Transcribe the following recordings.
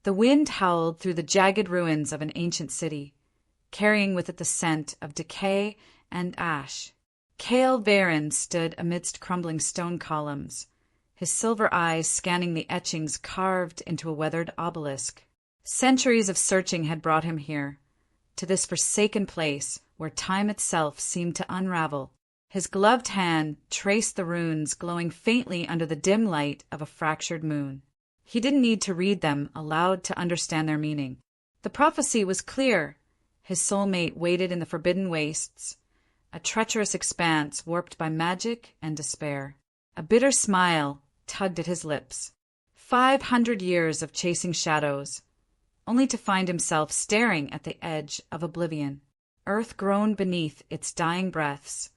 The wind howled through the jagged ruins of an ancient city, carrying with it the scent of decay and ash. Kael Varen stood amidst crumbling stone columns, his silver eyes scanning the etchings carved into a weathered obelisk. Centuries of searching had brought him here, to this forsaken place where time itself seemed to unravel. His gloved hand traced the runes glowing faintly under the dim light of a fractured moon. He didn't need to read them aloud to understand their meaning. The prophecy was clear. His soulmate waited in the forbidden wastes, a treacherous expanse warped by magic and despair. A bitter smile tugged at his lips. 500 years of chasing shadows, only to find himself staring at the edge of oblivion. Earth groaned beneath its dying breaths,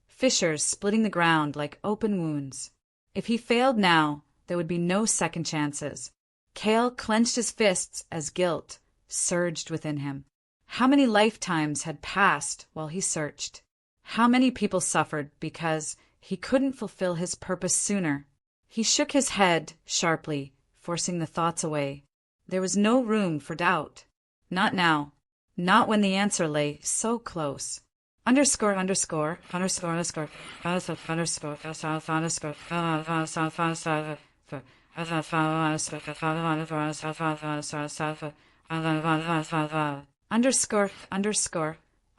fissures splitting the ground like open wounds. If he failed now, there would be no second chances. Kael clenched his fists as guilt surged within him. How many lifetimes had passed while he searched? How many people suffered because he couldn't fulfill his purpose sooner? He shook his head sharply, forcing the thoughts away. There was no room for doubt. Not now. Not when the answer lay so close. Underscore, underscore, underscore, underscore, underscore, underscore, underscore,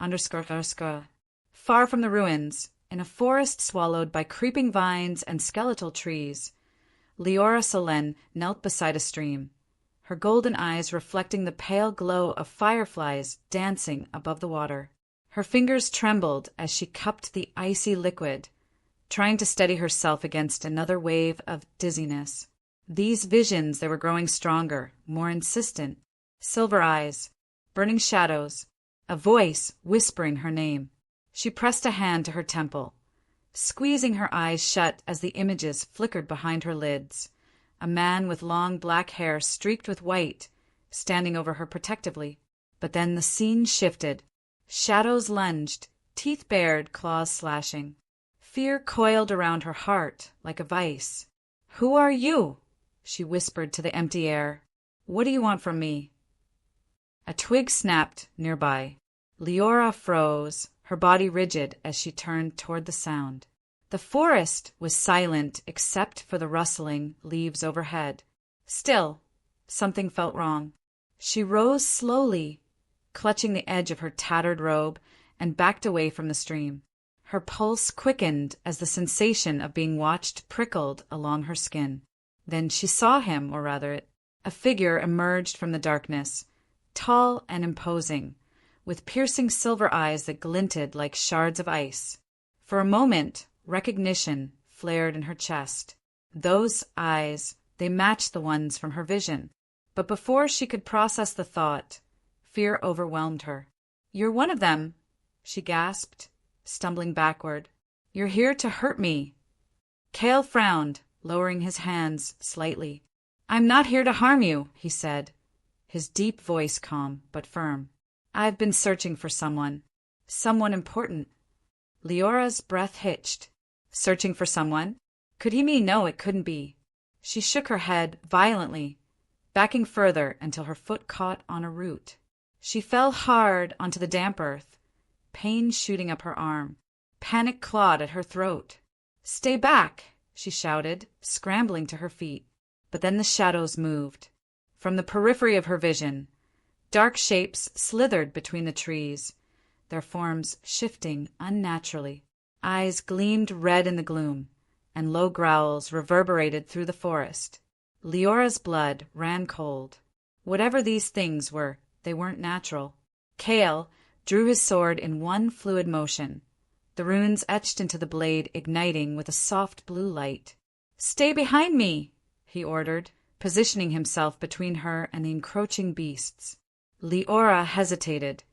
underscore, underscore. Far from the ruins, in a forest swallowed by creeping vines and skeletal trees, Liora Solen knelt beside a stream, her golden eyes reflecting the pale glow of fireflies dancing above the water. Her fingers trembled as she cupped the icy liquid, trying to steady herself against another wave of dizziness. These visions, they were growing stronger, more insistent. Silver eyes, burning shadows, a voice whispering her name. She pressed a hand to her temple, squeezing her eyes shut as the images flickered behind her lids. A man with long black hair streaked with white, standing over her protectively. But then the scene shifted. Shadows lunged, teeth bared, claws slashing. Fear coiled around her heart like a vice. "Who are you?" she whispered to the empty air. "What do you want from me?" A twig snapped nearby. Liora froze, her body rigid as she turned toward the sound. The forest was silent except for the rustling leaves overhead. Still, something felt wrong. She rose slowly, clutching the edge of her tattered robe, and backed away from the stream. Her pulse quickened as the sensation of being watched prickled along her skin. Then she saw him, or rather, a figure emerged from the darkness, tall and imposing, with piercing silver eyes that glinted like shards of ice. For a moment, recognition flared in her chest. Those eyes, they matched the ones from her vision. But before she could process the thought, fear overwhelmed her. "You're one of them," she gasped, stumbling backward. "You're here to hurt me." Kael frowned, lowering his hands slightly. "I'm not here to harm you," he said, his deep voice calm but firm. "I've been searching for someone important." Liora's breath hitched. Searching for someone? Could he mean no, it couldn't be? She shook her head violently, backing further until her foot caught on a root. She fell hard onto the damp earth, pain shooting up her arm. Panic clawed at her throat. "Stay back!" she shouted, scrambling to her feet. But then the shadows moved. From the periphery of her vision, dark shapes slithered between the trees, their forms shifting unnaturally. Eyes gleamed red in the gloom, and low growls reverberated through the forest. Liora's blood ran cold. Whatever these things were, they weren't natural. Kael drew his sword in one fluid motion, the runes etched into the blade igniting with a soft blue light. "Stay behind me," he ordered, positioning himself between her and the encroaching beasts. Liora hesitated,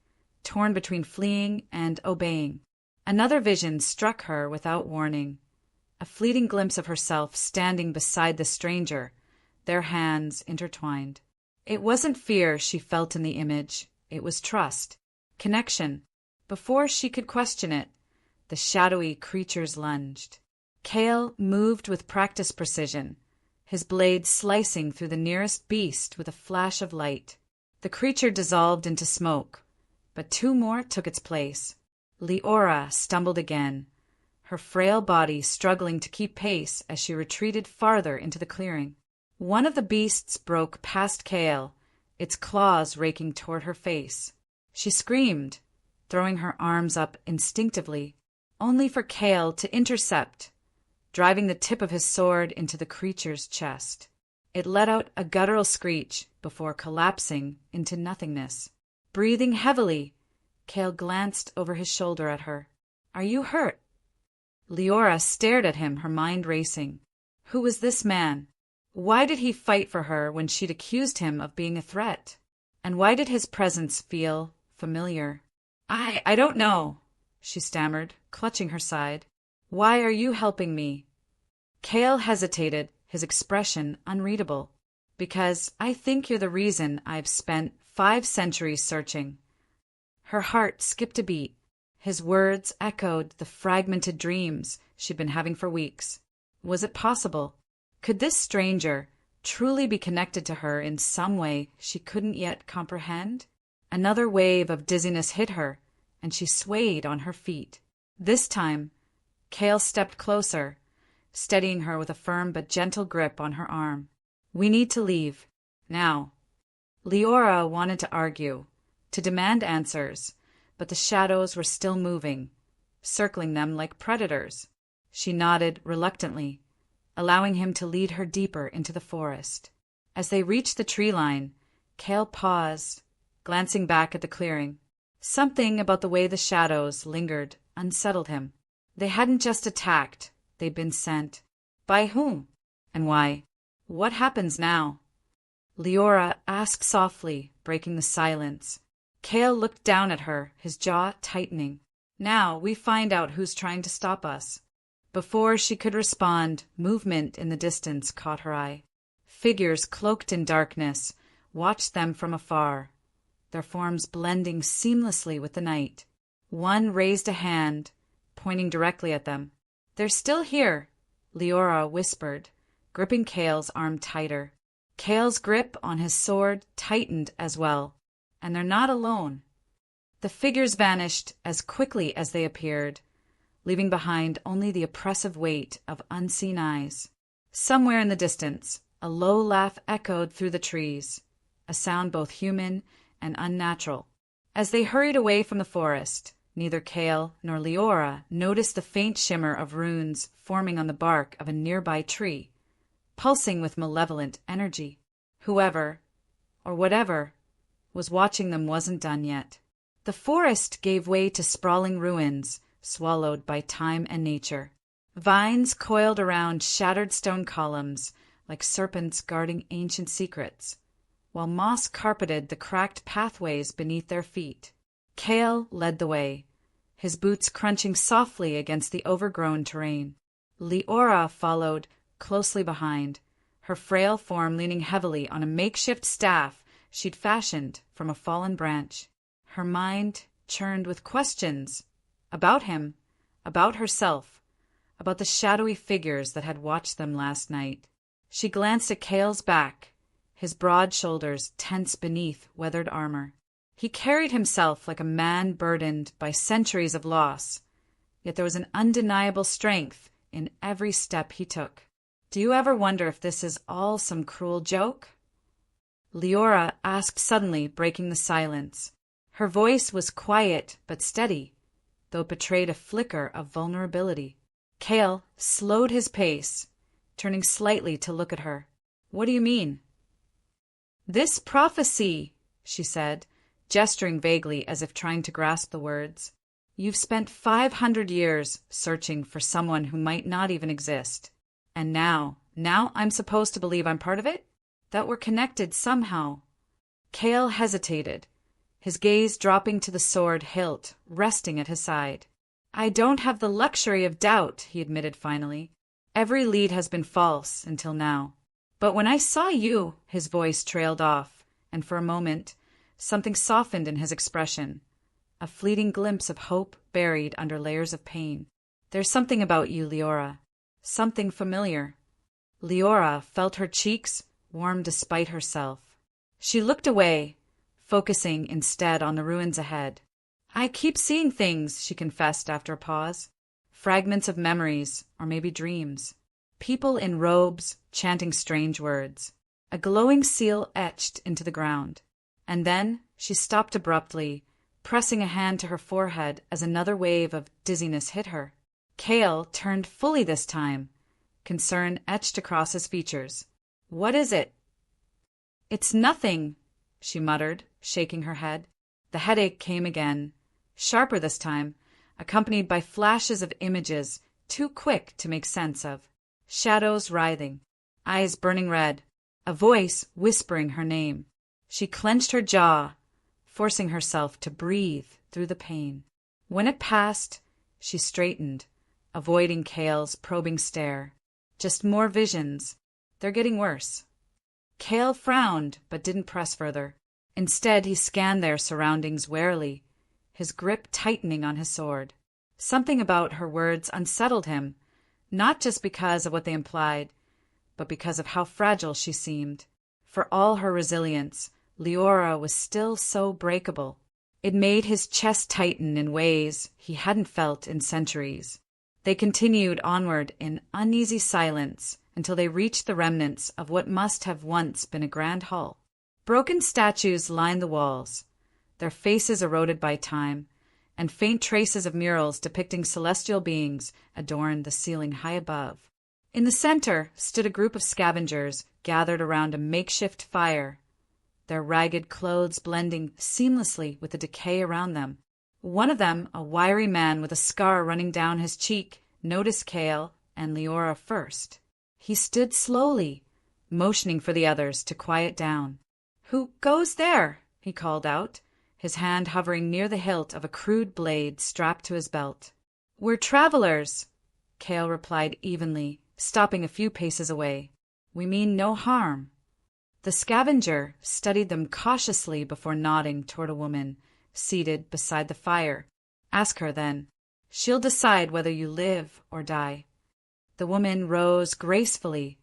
torn between fleeing and obeying. Another vision struck her without warning, a fleeting glimpse of herself standing beside the stranger, their hands intertwined. It wasn't fear she felt in the image, it was trust, connection. Before she could question it, the shadowy creatures lunged. Kael moved with practiced precision, his blade slicing through the nearest beast with a flash of light. The creature dissolved into smoke, but two more took its place. Liora stumbled again, her frail body struggling to keep pace as she retreated farther into the clearing. One of the beasts broke past Kael, its claws raking toward her face. She screamed, throwing her arms up instinctively, only for Kael to intercept, driving the tip of his sword into the creature's chest. It let out a guttural screech before collapsing into nothingness. Breathing heavily, Kael glanced over his shoulder at her. "Are you hurt?" Liora stared at him, her mind racing. Who was this man? Why did he fight for her when she'd accused him of being a threat? And why did his presence feel familiar? I don't know," she stammered, clutching her side. "Why are you helping me?" Kael hesitated, his expression unreadable. "Because I think you're the reason I've spent 5 centuries searching." Her heart skipped a beat. His words echoed the fragmented dreams she'd been having for weeks. Was it possible? Could this stranger truly be connected to her in some way she couldn't yet comprehend? Another wave of dizziness hit her, and she swayed on her feet. This time, Kael stepped closer, steadying her with a firm but gentle grip on her arm. "We need to leave. Now." Liora wanted to argue, to demand answers, but the shadows were still moving, circling them like predators. She nodded reluctantly, allowing him to lead her deeper into the forest. As they reached the tree line, Kael paused, glancing back at the clearing. Something about the way the shadows lingered unsettled him. They hadn't just attacked, they'd been sent. By whom? And why? What happens now? Liora asked softly, breaking the silence. Kael looked down at her, his jaw tightening. "Now we find out who's trying to stop us." Before she could respond, movement in the distance caught her eye. Figures cloaked in darkness watched them from afar, their forms blending seamlessly with the night. One raised a hand, pointing directly at them. "They're still here," Liora whispered, gripping Kael's arm tighter. Kael's grip on his sword tightened as well. "And they're not alone." The figures vanished as quickly as they appeared, leaving behind only the oppressive weight of unseen eyes. Somewhere in the distance, a low laugh echoed through the trees, a sound both human and unnatural. As they hurried away from the forest, neither Kael nor Liora noticed the faint shimmer of runes forming on the bark of a nearby tree, pulsing with malevolent energy. Whoever, or whatever, was watching them wasn't done yet. The forest gave way to sprawling ruins, swallowed by time and nature. Vines coiled around shattered stone columns like serpents guarding ancient secrets, while moss carpeted the cracked pathways beneath their feet. Kael led the way, his boots crunching softly against the overgrown terrain. Liora followed closely behind, her frail form leaning heavily on a makeshift staff she'd fashioned from a fallen branch. Her mind churned with questions about him, about herself, about the shadowy figures that had watched them last night. She glanced at Kael's back, his broad shoulders tense beneath weathered armor. He carried himself like a man burdened by centuries of loss, yet there was an undeniable strength in every step he took. "Do you ever wonder if this is all some cruel joke?" Liora asked suddenly, breaking the silence. Her voice was quiet but steady, though it betrayed a flicker of vulnerability. Kael slowed his pace, turning slightly to look at her. "What do you mean?" "This prophecy," she said, gesturing vaguely as if trying to grasp the words. "You've spent 500 years searching for someone who might not even exist. And now I'm supposed to believe I'm part of it? That we're connected somehow?" Kael hesitated, his gaze dropping to the sword hilt resting at his side. "I don't have the luxury of doubt," he admitted finally. "Every lead has been false until now. But when I saw you," his voice trailed off, and for a moment something softened in his expression, a fleeting glimpse of hope buried under layers of pain. "There's something about you, Liora. Something familiar." Liora felt her cheeks warm despite herself. She looked away, focusing instead on the ruins ahead. I keep seeing things, she confessed after a pause. Fragments of memories, or maybe dreams. People in robes, chanting strange words. A glowing seal etched into the ground. And then she stopped abruptly, pressing a hand to her forehead as another wave of dizziness hit her. Kael turned fully this time, concern etched across his features. What is it? It's nothing, she muttered, shaking her head. The headache came again, sharper this time, accompanied by flashes of images too quick to make sense of. Shadows writhing, eyes burning red, a voice whispering her name. She clenched her jaw, forcing herself to breathe through the pain. When it passed, she straightened, avoiding Kael's probing stare. Just more visions. They're getting worse. Kael frowned, but didn't press further. Instead, he scanned their surroundings warily, his grip tightening on his sword. Something about her words unsettled him, not just because of what they implied, but because of how fragile she seemed. For all her resilience, Liora was still so breakable. It made his chest tighten in ways he hadn't felt in centuries. They continued onward in uneasy silence until they reached the remnants of what must have once been a grand hall. Broken statues lined the walls, their faces eroded by time, and faint traces of murals depicting celestial beings adorned the ceiling high above. In the center stood a group of scavengers gathered around a makeshift fire, their ragged clothes blending seamlessly with the decay around them. One of them, a wiry man with a scar running down his cheek, noticed Kael and Liora first. He stood slowly, motioning for the others to quiet down. "Who goes there?" he called out, his hand hovering near the hilt of a crude blade strapped to his belt. "We're travelers," Kael replied evenly, stopping a few paces away. "We mean no harm." The scavenger studied them cautiously before nodding toward a woman seated beside the fire. "Ask her, then. She'll decide whether you live or die." The woman rose gracefully,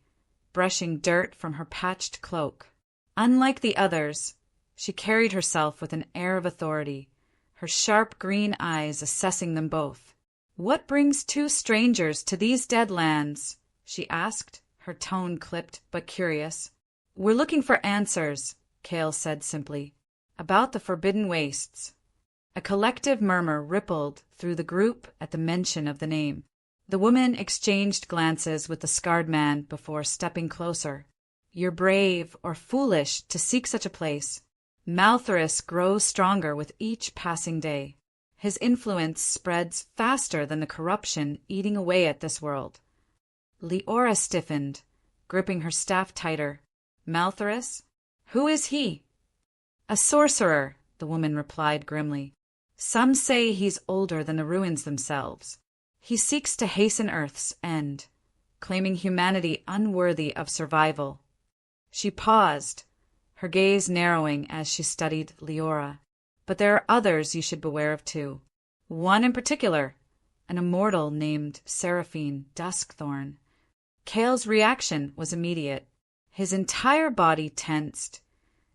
brushing dirt from her patched cloak. Unlike the others, she carried herself with an air of authority, her sharp green eyes assessing them both. "What brings two strangers to these dead lands?" she asked, her tone clipped but curious. "We're looking for answers," Kael said simply, "about the Forbidden Wastes." A collective murmur rippled through the group at the mention of the name. The woman exchanged glances with the scarred man before stepping closer. "You're brave or foolish to seek such a place. Malthorus grows stronger with each passing day. His influence spreads faster than the corruption eating away at this world." Liora stiffened, gripping her staff tighter. "Malthorus? Who is he?" "A sorcerer," the woman replied grimly. "Some say he's older than the ruins themselves. He seeks to hasten Earth's end, claiming humanity unworthy of survival." She paused, her gaze narrowing as she studied Liora. "But there are others you should beware of too. One in particular, an immortal named Seraphine Duskthorn." Kael's reaction was immediate. His entire body tensed,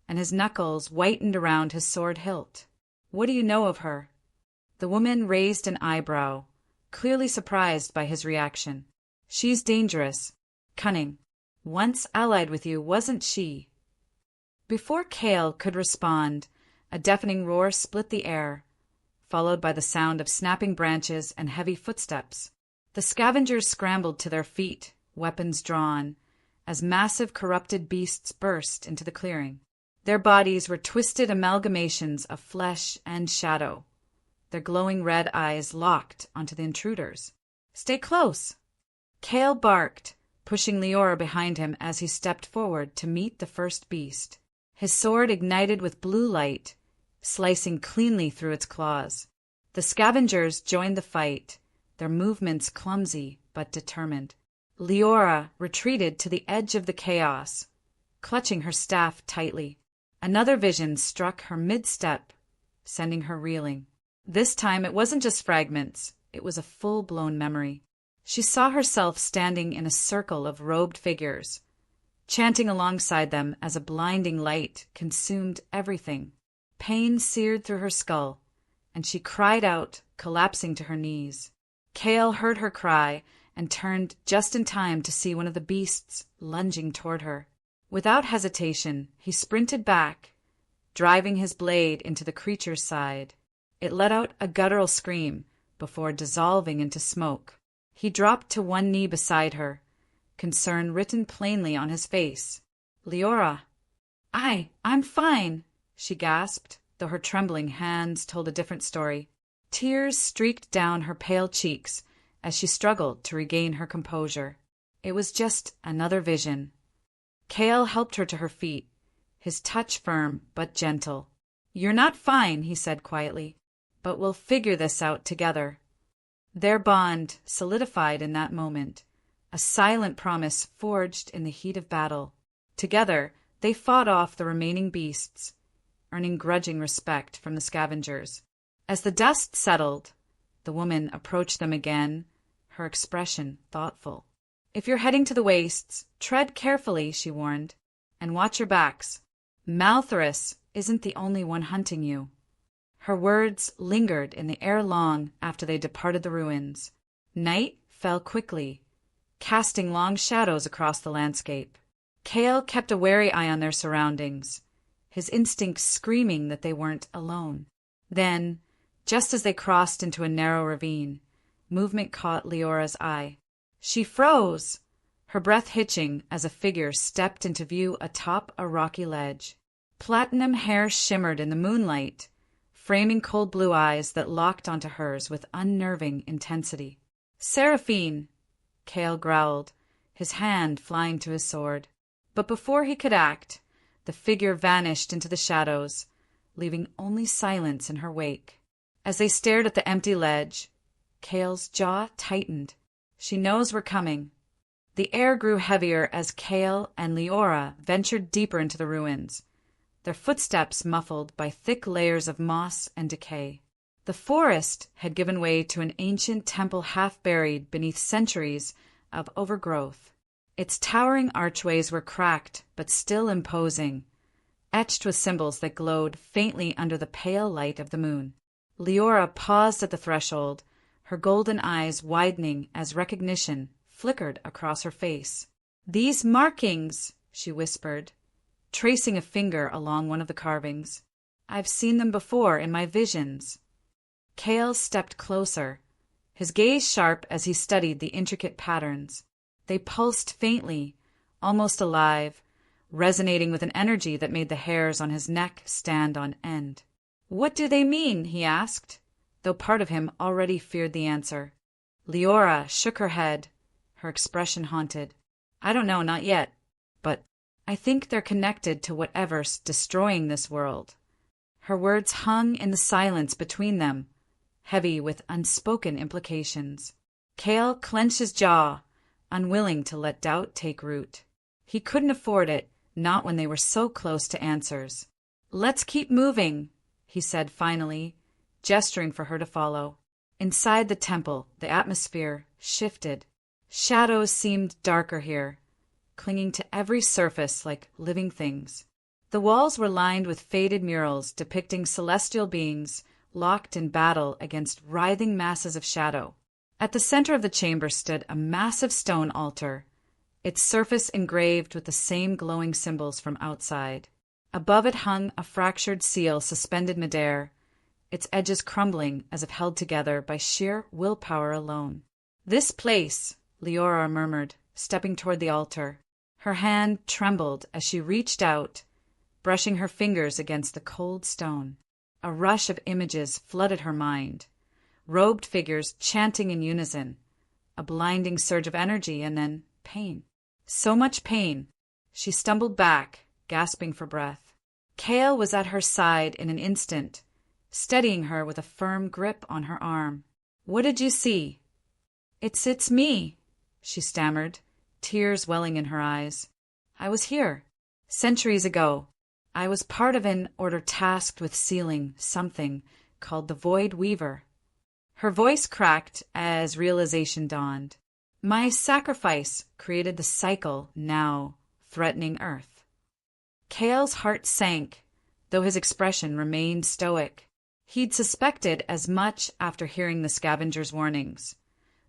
and his knuckles whitened around his sword hilt. "What do you know of her?" The woman raised an eyebrow, clearly surprised by his reaction. "She's dangerous, cunning. Once allied with you, wasn't she?" Before Kael could respond, a deafening roar split the air, followed by the sound of snapping branches and heavy footsteps. The scavengers scrambled to their feet, weapons drawn, as massive corrupted beasts burst into the clearing. Their bodies were twisted amalgamations of flesh and shadow, their glowing red eyes locked onto the intruders. "Stay close!" Kael barked, pushing Liora behind him as he stepped forward to meet the first beast. His sword ignited with blue light, slicing cleanly through its claws. The scavengers joined the fight, their movements clumsy but determined. Liora retreated to the edge of the chaos, clutching her staff tightly. Another vision struck her mid-step, sending her reeling. This time it wasn't just fragments, it was a full-blown memory. She saw herself standing in a circle of robed figures, chanting alongside them as a blinding light consumed everything. Pain seared through her skull, and she cried out, collapsing to her knees. Kael heard her cry and turned just in time to see one of the beasts lunging toward her. Without hesitation, he sprinted back, driving his blade into the creature's side. It let out a guttural scream before dissolving into smoke. He dropped to one knee beside her, concern written plainly on his face. "Liora." I'm fine," she gasped, though her trembling hands told a different story. Tears streaked down her pale cheeks as she struggled to regain her composure. It was just another vision. Kael helped her to her feet, his touch firm but gentle. "You're not fine," he said quietly, "but we'll figure this out together." Their bond solidified in that moment, a silent promise forged in the heat of battle. Together, they fought off the remaining beasts, earning grudging respect from the scavengers. As the dust settled, the woman approached them again, her expression thoughtful. "If you're heading to the wastes, tread carefully," she warned, "and watch your backs. Malthorus isn't the only one hunting you." Her words lingered in the air long after they departed the ruins. Night fell quickly, casting long shadows across the landscape. Kael kept a wary eye on their surroundings, his instincts screaming that they weren't alone. Then, just as they crossed into a narrow ravine, movement caught Liora's eye. She froze, her breath hitching as a figure stepped into view atop a rocky ledge. Platinum hair shimmered in the moonlight, framing cold blue eyes that locked onto hers with unnerving intensity. "Seraphine," Kael growled, his hand flying to his sword. But before he could act, the figure vanished into the shadows, leaving only silence in her wake. As they stared at the empty ledge, Kael's jaw tightened. "She knows we're coming." The air grew heavier as Kael and Liora ventured deeper into the ruins, their footsteps muffled by thick layers of moss and decay. The forest had given way to an ancient temple half buried beneath centuries of overgrowth. Its towering archways were cracked but still imposing, etched with symbols that glowed faintly under the pale light of the moon. Liora paused at the threshold, her golden eyes widening as recognition flickered across her face. "These markings," she whispered, tracing a finger along one of the carvings. "I've seen them before in my visions." Kael stepped closer, his gaze sharp as he studied the intricate patterns. They pulsed faintly, almost alive, resonating with an energy that made the hairs on his neck stand on end. "What do they mean?" he asked, though part of him already feared the answer. Liora shook her head, her expression haunted. "I don't know, not yet. But I think they're connected to whatever's destroying this world." Her words hung in the silence between them, heavy with unspoken implications. Kael clenched his jaw, unwilling to let doubt take root. He couldn't afford it, not when they were so close to answers. "Let's keep moving," he said finally, gesturing for her to follow. Inside the temple, the atmosphere shifted. Shadows seemed darker here, clinging to every surface like living things. The walls were lined with faded murals depicting celestial beings locked in battle against writhing masses of shadow. At the center of the chamber stood a massive stone altar, its surface engraved with the same glowing symbols from outside. Above it hung a fractured seal suspended midair, its edges crumbling as if held together by sheer willpower alone. "This place," Liora murmured, stepping toward the altar. Her hand trembled as she reached out, brushing her fingers against the cold stone. A rush of images flooded her mind, robed figures chanting in unison, a blinding surge of energy, and then pain. So much pain. She stumbled back, gasping for breath. Kael was at her side in an instant, steadying her with a firm grip on her arm. "What did you see?" It's me," she stammered, tears welling in her eyes. "I was here. Centuries ago. I was part of an order tasked with sealing something called the Void Weaver." Her voice cracked as realization dawned. My sacrifice created the cycle now threatening Earth. Kael's heart sank, though his expression remained stoic. He'd suspected as much after hearing the scavenger's warnings,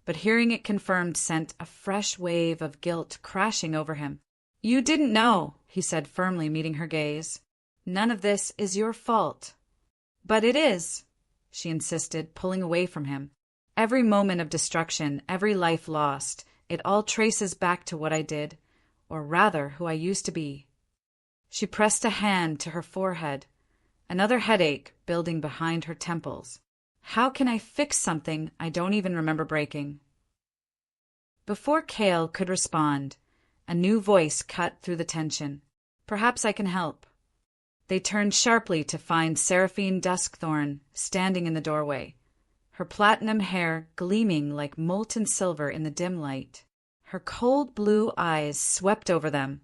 but hearing it confirmed sent a fresh wave of guilt crashing over him. You didn't know, he said firmly, meeting her gaze. None of this is your fault. But it is, she insisted, pulling away from him. Every moment of destruction, every life lost, it all traces back to what I did, or rather who I used to be. She pressed a hand to her forehead, another headache building behind her temples. How can I fix something I don't even remember breaking? Before Kael could respond, a new voice cut through the tension. Perhaps I can help. They turned sharply to find Seraphine Duskthorn standing in the doorway, her platinum hair gleaming like molten silver in the dim light. Her cold blue eyes swept over them,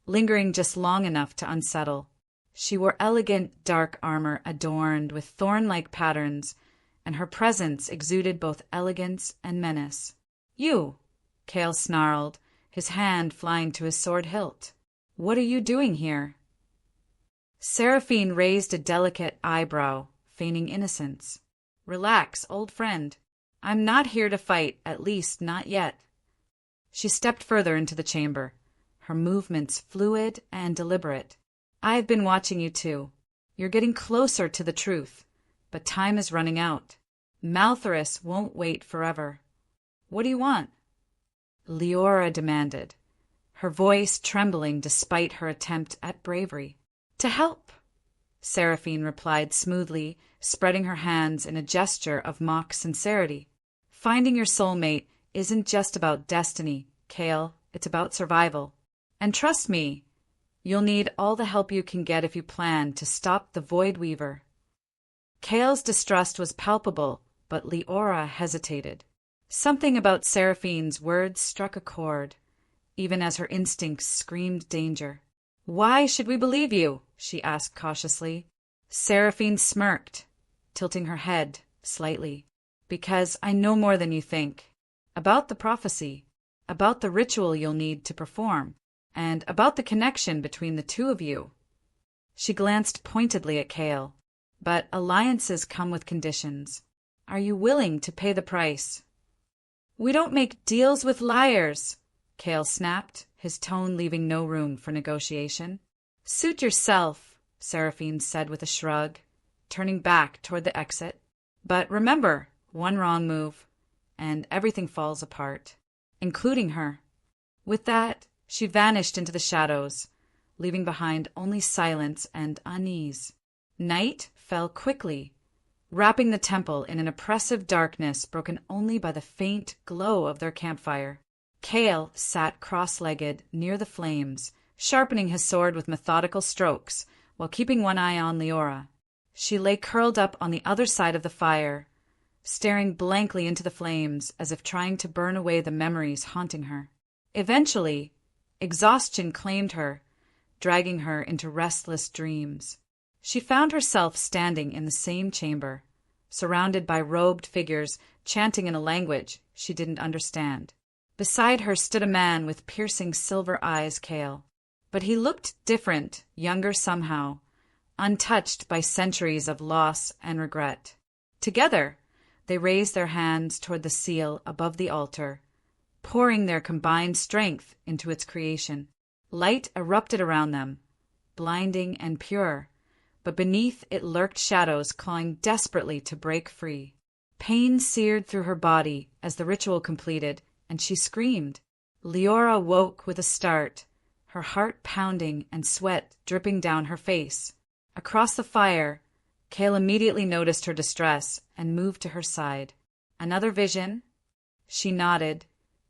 lingering just long enough to unsettle. She wore elegant dark armor adorned with thorn-like patterns, and her presence exuded both elegance and menace. You, Kael snarled, his hand flying to his sword hilt. What are you doing here? Seraphine raised a delicate eyebrow, feigning innocence. Relax, old friend. I'm not here to fight, at least not yet. She stepped further into the chamber, her movements fluid and deliberate. I've been watching you too. You're getting closer to the truth, but time is running out. Malthorus won't wait forever. What do you want? Liora demanded, her voice trembling despite her attempt at bravery. To help, Seraphine replied smoothly, spreading her hands in a gesture of mock sincerity. Finding your soulmate isn't just about destiny, Kael. It's about survival. And trust me, you'll need all the help you can get if you plan to stop the Void Weaver. Kael's distrust was palpable, but Liora hesitated. Something about Seraphine's words struck a chord, even as her instincts screamed danger. Why should we believe you? She asked cautiously. Seraphine smirked, tilting her head slightly. Because I know more than you think. About the prophecy, about the ritual you'll need to perform, and about the connection between the two of you. She glanced pointedly at Kael. But alliances come with conditions. Are you willing to pay the price? We don't make deals with liars, Kael snapped, his tone leaving no room for negotiation. Suit yourself, Seraphine said with a shrug, turning back toward the exit. But remember, one wrong move, and everything falls apart, including her. With that, she vanished into the shadows, leaving behind only silence and unease. Night fell quickly, wrapping the temple in an oppressive darkness broken only by the faint glow of their campfire. Kael sat cross-legged near the flames, sharpening his sword with methodical strokes, while keeping one eye on Liora. She lay curled up on the other side of the fire, staring blankly into the flames as if trying to burn away the memories haunting her. Eventually, exhaustion claimed her, dragging her into restless dreams. She found herself standing in the same chamber, surrounded by robed figures chanting in a language she didn't understand. Beside her stood a man with piercing silver eyes, Kael. But he looked different, younger somehow, untouched by centuries of loss and regret. Together, they raised their hands toward the seal above the altar, pouring their combined strength into its creation. Light erupted around them, blinding and pure, but beneath it lurked shadows clawing desperately to break free. Pain seared through her body as the ritual completed, and she screamed. Liora woke with a start, her heart pounding and sweat dripping down her face. Across the fire, Kael immediately noticed her distress and moved to her side. Another vision? She nodded,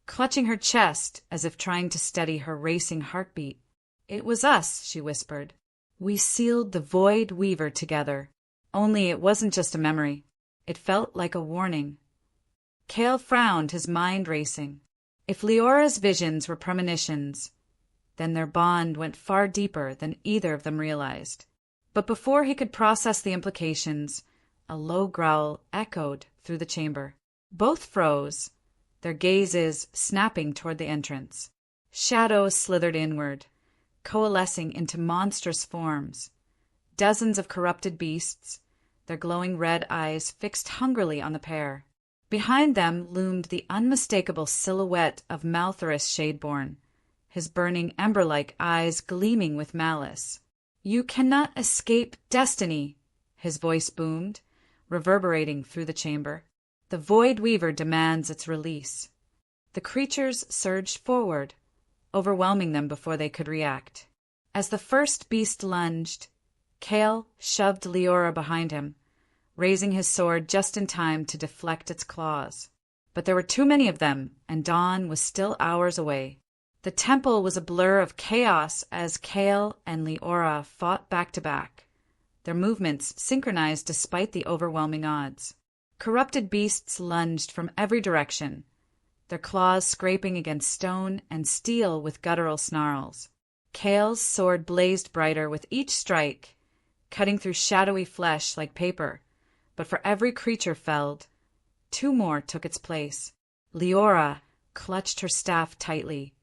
clutching her chest as if trying to steady her racing heartbeat. It was us, she whispered. We sealed the Void Weaver together. Only it wasn't just a memory. It felt like a warning. Kael frowned, his mind racing. If Liora's visions were premonitions, then their bond went far deeper than either of them realized. But before he could process the implications, a low growl echoed through the chamber. Both froze, their gazes snapping toward the entrance. Shadows slithered inward, coalescing into monstrous forms. Dozens of corrupted beasts, their glowing red eyes fixed hungrily on the pair. Behind them loomed the unmistakable silhouette of Malthorus Shadeborn, his burning ember-like eyes gleaming with malice. "You cannot escape destiny," his voice boomed, reverberating through the chamber. "The Void Weaver demands its release." The creatures surged forward, overwhelming them before they could react. As the first beast lunged, Kael shoved Liora behind him, raising his sword just in time to deflect its claws. But there were too many of them, and dawn was still hours away. The temple was a blur of chaos as Kael and Liora fought back to back, their movements synchronized despite the overwhelming odds. Corrupted beasts lunged from every direction, their claws scraping against stone and steel with guttural snarls. Kael's sword blazed brighter with each strike, cutting through shadowy flesh like paper, but for every creature felled, two more took its place. Liora clutched her staff tightly,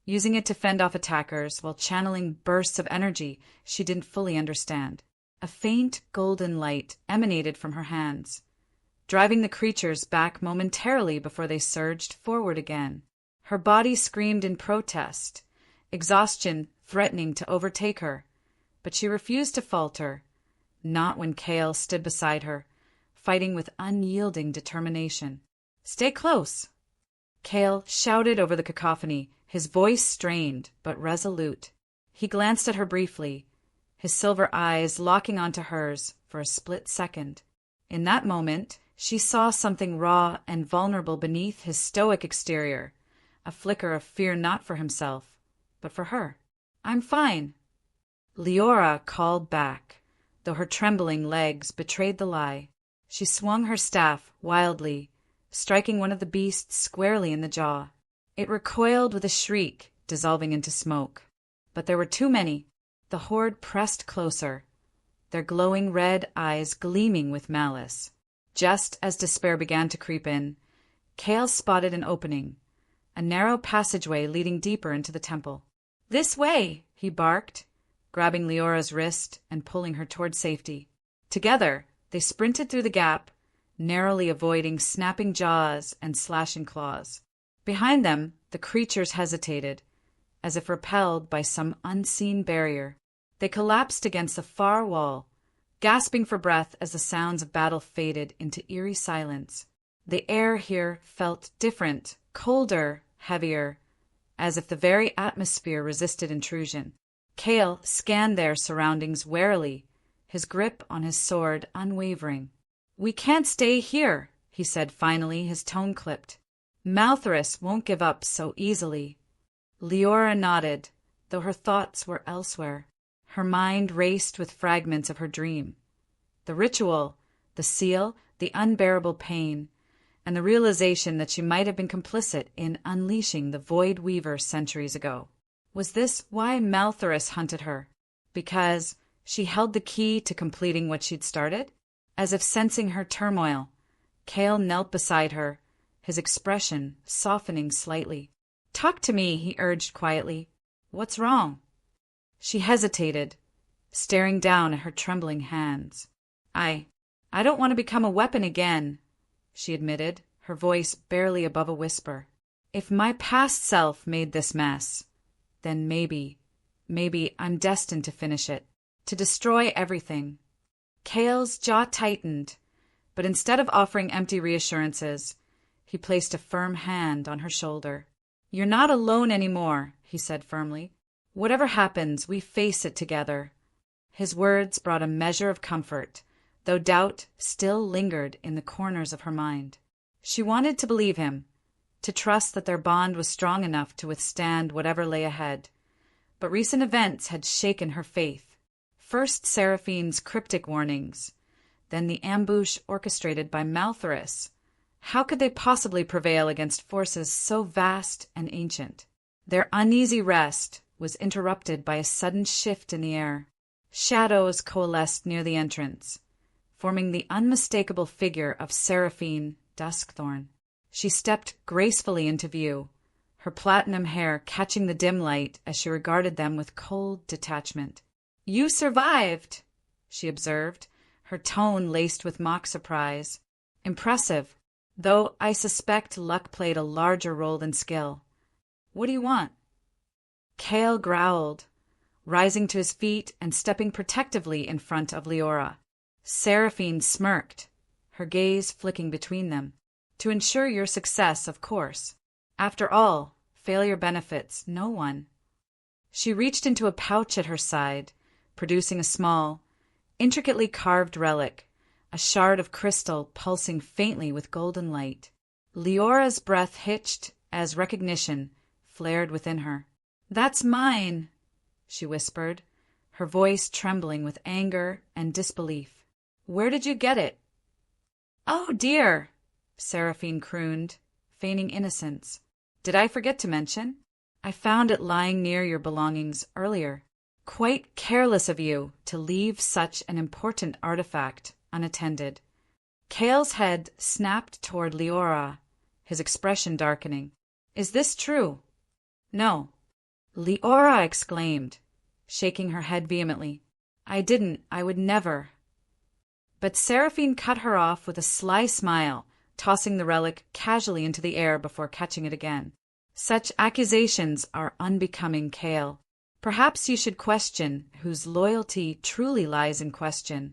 using it to fend off attackers while channeling bursts of energy she didn't fully understand. A faint golden light emanated from her hands, driving the creatures back momentarily before they surged forward again. Her body screamed in protest, exhaustion threatening to overtake her, but she refused to falter, not when Kael stood beside her, fighting with unyielding determination. "Stay close!" Kael shouted over the cacophony, his voice strained but resolute. He glanced at her briefly, his silver eyes locking onto hers for a split second. In that moment, she saw something raw and vulnerable beneath his stoic exterior, a flicker of fear not for himself, but for her. "I'm fine," Liora called back, though her trembling legs betrayed the lie. She swung her staff wildly, striking one of the beasts squarely in the jaw. It recoiled with a shriek, dissolving into smoke. But there were too many. The horde pressed closer, their glowing red eyes gleaming with malice. Just as despair began to creep in, Kael spotted an opening, a narrow passageway leading deeper into the temple. "This way!" he barked, grabbing Leora's wrist and pulling her toward safety. Together, they sprinted through the gap, narrowly avoiding snapping jaws and slashing claws. Behind them, the creatures hesitated, as if repelled by some unseen barrier. They collapsed against the far wall, gasping for breath as the sounds of battle faded into eerie silence. The air here felt different, colder, heavier, as if the very atmosphere resisted intrusion. Kael scanned their surroundings warily, his grip on his sword unwavering. "We can't stay here," he said finally, his tone clipped. "Malthorus won't give up so easily." Liora nodded, though her thoughts were elsewhere. Her mind raced with fragments of her dream. The ritual, the seal, the unbearable pain, and the realization that she might have been complicit in unleashing the Void Weaver centuries ago. Was this why Malthorus hunted her? Because she held the key to completing what she'd started? As if sensing her turmoil, Kael knelt beside her, his expression softening slightly. "Talk to me," he urged quietly. "What's wrong?" She hesitated, staring down at her trembling hands. I don't want to become a weapon again," she admitted, her voice barely above a whisper. "If my past self made this mess, then maybe I'm destined to finish it, to destroy everything." Kael's jaw tightened, but instead of offering empty reassurances, he placed a firm hand on her shoulder. "You're not alone anymore," he said firmly. "Whatever happens, we face it together." His words brought a measure of comfort, though doubt still lingered in the corners of her mind. She wanted to believe him, to trust that their bond was strong enough to withstand whatever lay ahead. But recent events had shaken her faith. First Seraphine's cryptic warnings, then the ambush orchestrated by Malthorus. How could they possibly prevail against forces so vast and ancient? Their uneasy rest was interrupted by a sudden shift in the air. Shadows coalesced near the entrance, forming the unmistakable figure of Seraphine Duskthorn. She stepped gracefully into view, her platinum hair catching the dim light as she regarded them with cold detachment. "You survived," she observed, her tone laced with mock surprise. "Impressive, though I suspect luck played a larger role than skill. What do you want?" Kael growled, rising to his feet and stepping protectively in front of Liora. Seraphine smirked, her gaze flicking between them. "To ensure your success, of course. After all, failure benefits no one." She reached into a pouch at her side, producing a small, intricately carved relic, a shard of crystal pulsing faintly with golden light. Liora's breath hitched as recognition flared within her. "That's mine," she whispered, her voice trembling with anger and disbelief. "Where did you get it?" "Oh, dear," Seraphine crooned, feigning innocence. "Did I forget to mention? I found it lying near your belongings earlier. Quite careless of you to leave such an important artifact unattended." Kael's head snapped toward Liora, his expression darkening. "Is this true?" "No," Liora exclaimed, shaking her head vehemently. "I didn't. I would never." But Seraphine cut her off with a sly smile, tossing the relic casually into the air before catching it again. "Such accusations are unbecoming, Kael. Perhaps you should question whose loyalty truly lies in question."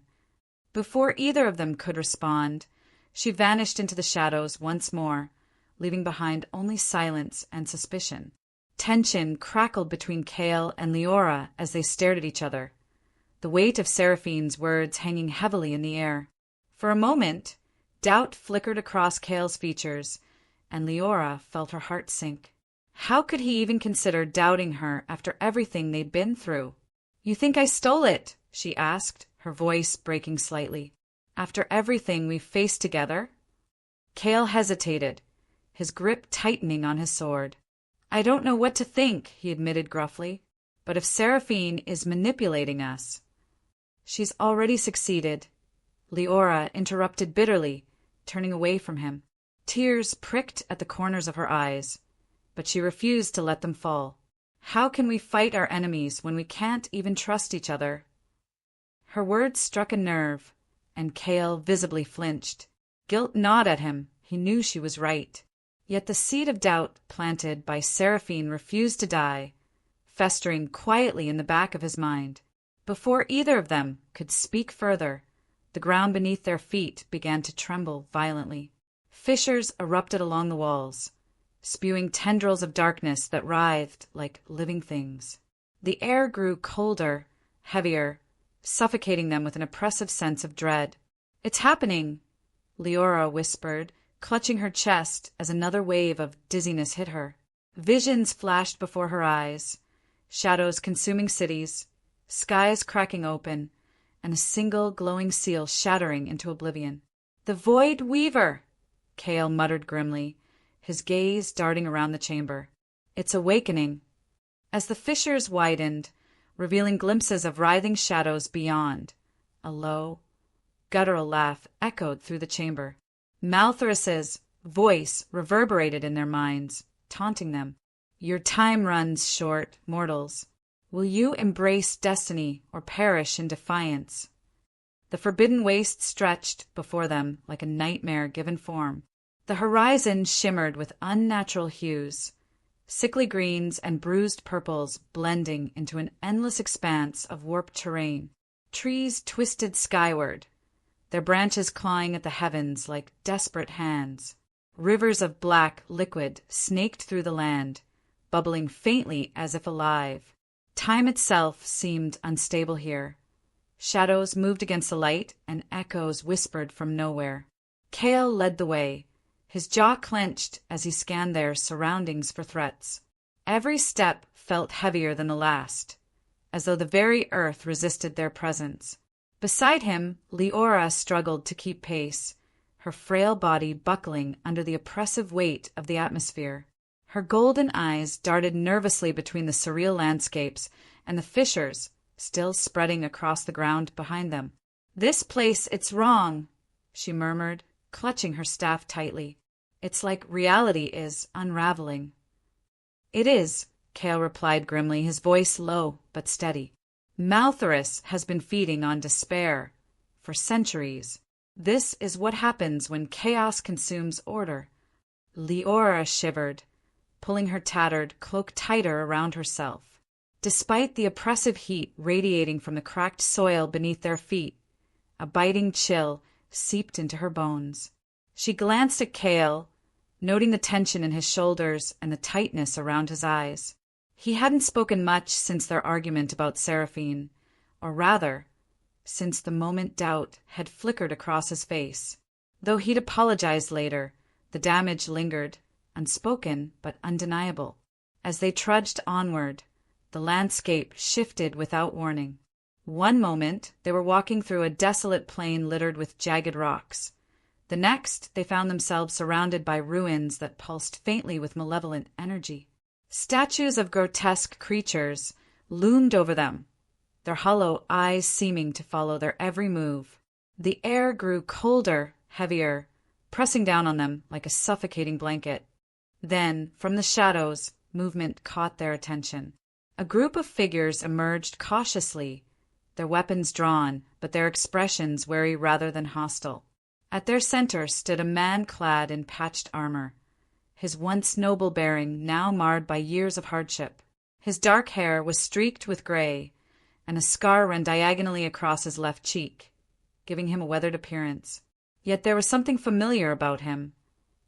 Before either of them could respond, she vanished into the shadows once more, leaving behind only silence and suspicion. Tension crackled between Kael and Liora as they stared at each other, the weight of Seraphine's words hanging heavily in the air. For a moment, doubt flickered across Kael's features, and Liora felt her heart sink. How could he even consider doubting her after everything they'd been through? "You think I stole it?" she asked, her voice breaking slightly. "After everything we've faced together?" Kael hesitated, his grip tightening on his sword. "I don't know what to think," he admitted gruffly, "but if Seraphine is manipulating us—" "She's already succeeded," Liora interrupted bitterly, turning away from him. Tears pricked at the corners of her eyes, but she refused to let them fall. "How can we fight our enemies when we can't even trust each other?" Her words struck a nerve, and Kael visibly flinched. Guilt gnawed at him. He knew she was right. Yet the seed of doubt planted by Seraphine refused to die, festering quietly in the back of his mind. Before either of them could speak further, the ground beneath their feet began to tremble violently. Fissures erupted along the walls, spewing tendrils of darkness that writhed like living things. The air grew colder, heavier, suffocating them with an oppressive sense of dread. "It's happening," Liora whispered, clutching her chest as another wave of dizziness hit her. Visions flashed before her eyes, shadows consuming cities, skies cracking open, and a single glowing seal shattering into oblivion. "The Void Weaver!" Kael muttered grimly, his gaze darting around the chamber. "It's awakening." As the fissures widened, revealing glimpses of writhing shadows beyond, a low, guttural laugh echoed through the chamber. Malthorus's voice reverberated in their minds, taunting them. "Your time runs short, mortals. Will you embrace destiny or perish in defiance?" The forbidden waste stretched before them like a nightmare given form. The horizon shimmered with unnatural hues, sickly greens and bruised purples blending into an endless expanse of warped terrain. Trees twisted skyward, their branches clawing at the heavens like desperate hands. Rivers of black liquid snaked through the land, bubbling faintly as if alive. Time itself seemed unstable here. Shadows moved against the light, and echoes whispered from nowhere. Kael led the way, his jaw clenched as he scanned their surroundings for threats. Every step felt heavier than the last, as though the very earth resisted their presence. Beside him, Liora struggled to keep pace, her frail body buckling under the oppressive weight of the atmosphere. Her golden eyes darted nervously between the surreal landscapes and the fissures still spreading across the ground behind them. "This place, it's wrong," she murmured, clutching her staff tightly. It's like reality is unraveling. It is, Kael replied grimly, his voice low but steady. Malthorus has been feeding on despair for centuries. This is what happens when chaos consumes order. Liora shivered, pulling her tattered cloak tighter around herself. Despite the oppressive heat radiating from the cracked soil beneath their feet, a biting chill seeped into her bones. She glanced at Kael, noting the tension in his shoulders and the tightness around his eyes. He hadn't spoken much since their argument about Seraphine, or rather, since the moment doubt had flickered across his face. Though he'd apologized later, the damage lingered, unspoken but undeniable. As they trudged onward, the landscape shifted without warning. One moment, they were walking through a desolate plain littered with jagged rocks. The next, they found themselves surrounded by ruins that pulsed faintly with malevolent energy. Statues of grotesque creatures loomed over them, their hollow eyes seeming to follow their every move. The air grew colder, heavier, pressing down on them like a suffocating blanket. Then, from the shadows, movement caught their attention. A group of figures emerged cautiously, their weapons drawn, but their expressions wary rather than hostile. At their center stood a man clad in patched armor, his once noble bearing now marred by years of hardship. His dark hair was streaked with gray, and a scar ran diagonally across his left cheek, giving him a weathered appearance. Yet there was something familiar about him,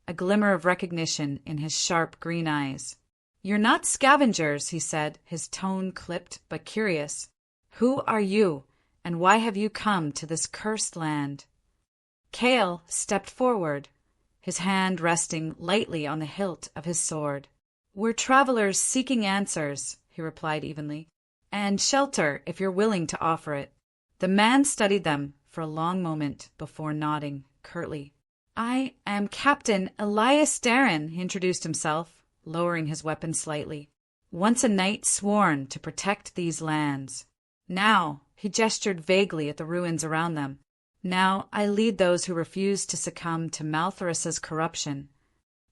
a glimmer of recognition in his sharp green eyes. "You're not scavengers," he said, his tone clipped but curious. "Who are you, and why have you come to this cursed land?" Kael stepped forward, his hand resting lightly on the hilt of his sword. "We're travelers seeking answers," he replied evenly, "and shelter if you're willing to offer it." The man studied them for a long moment before nodding curtly. "I am Captain Elias Darren," he introduced himself, lowering his weapon slightly. "Once a knight sworn to protect these lands. Now," he gestured vaguely at the ruins around them, "now I lead those who refuse to succumb to Malthorus's corruption."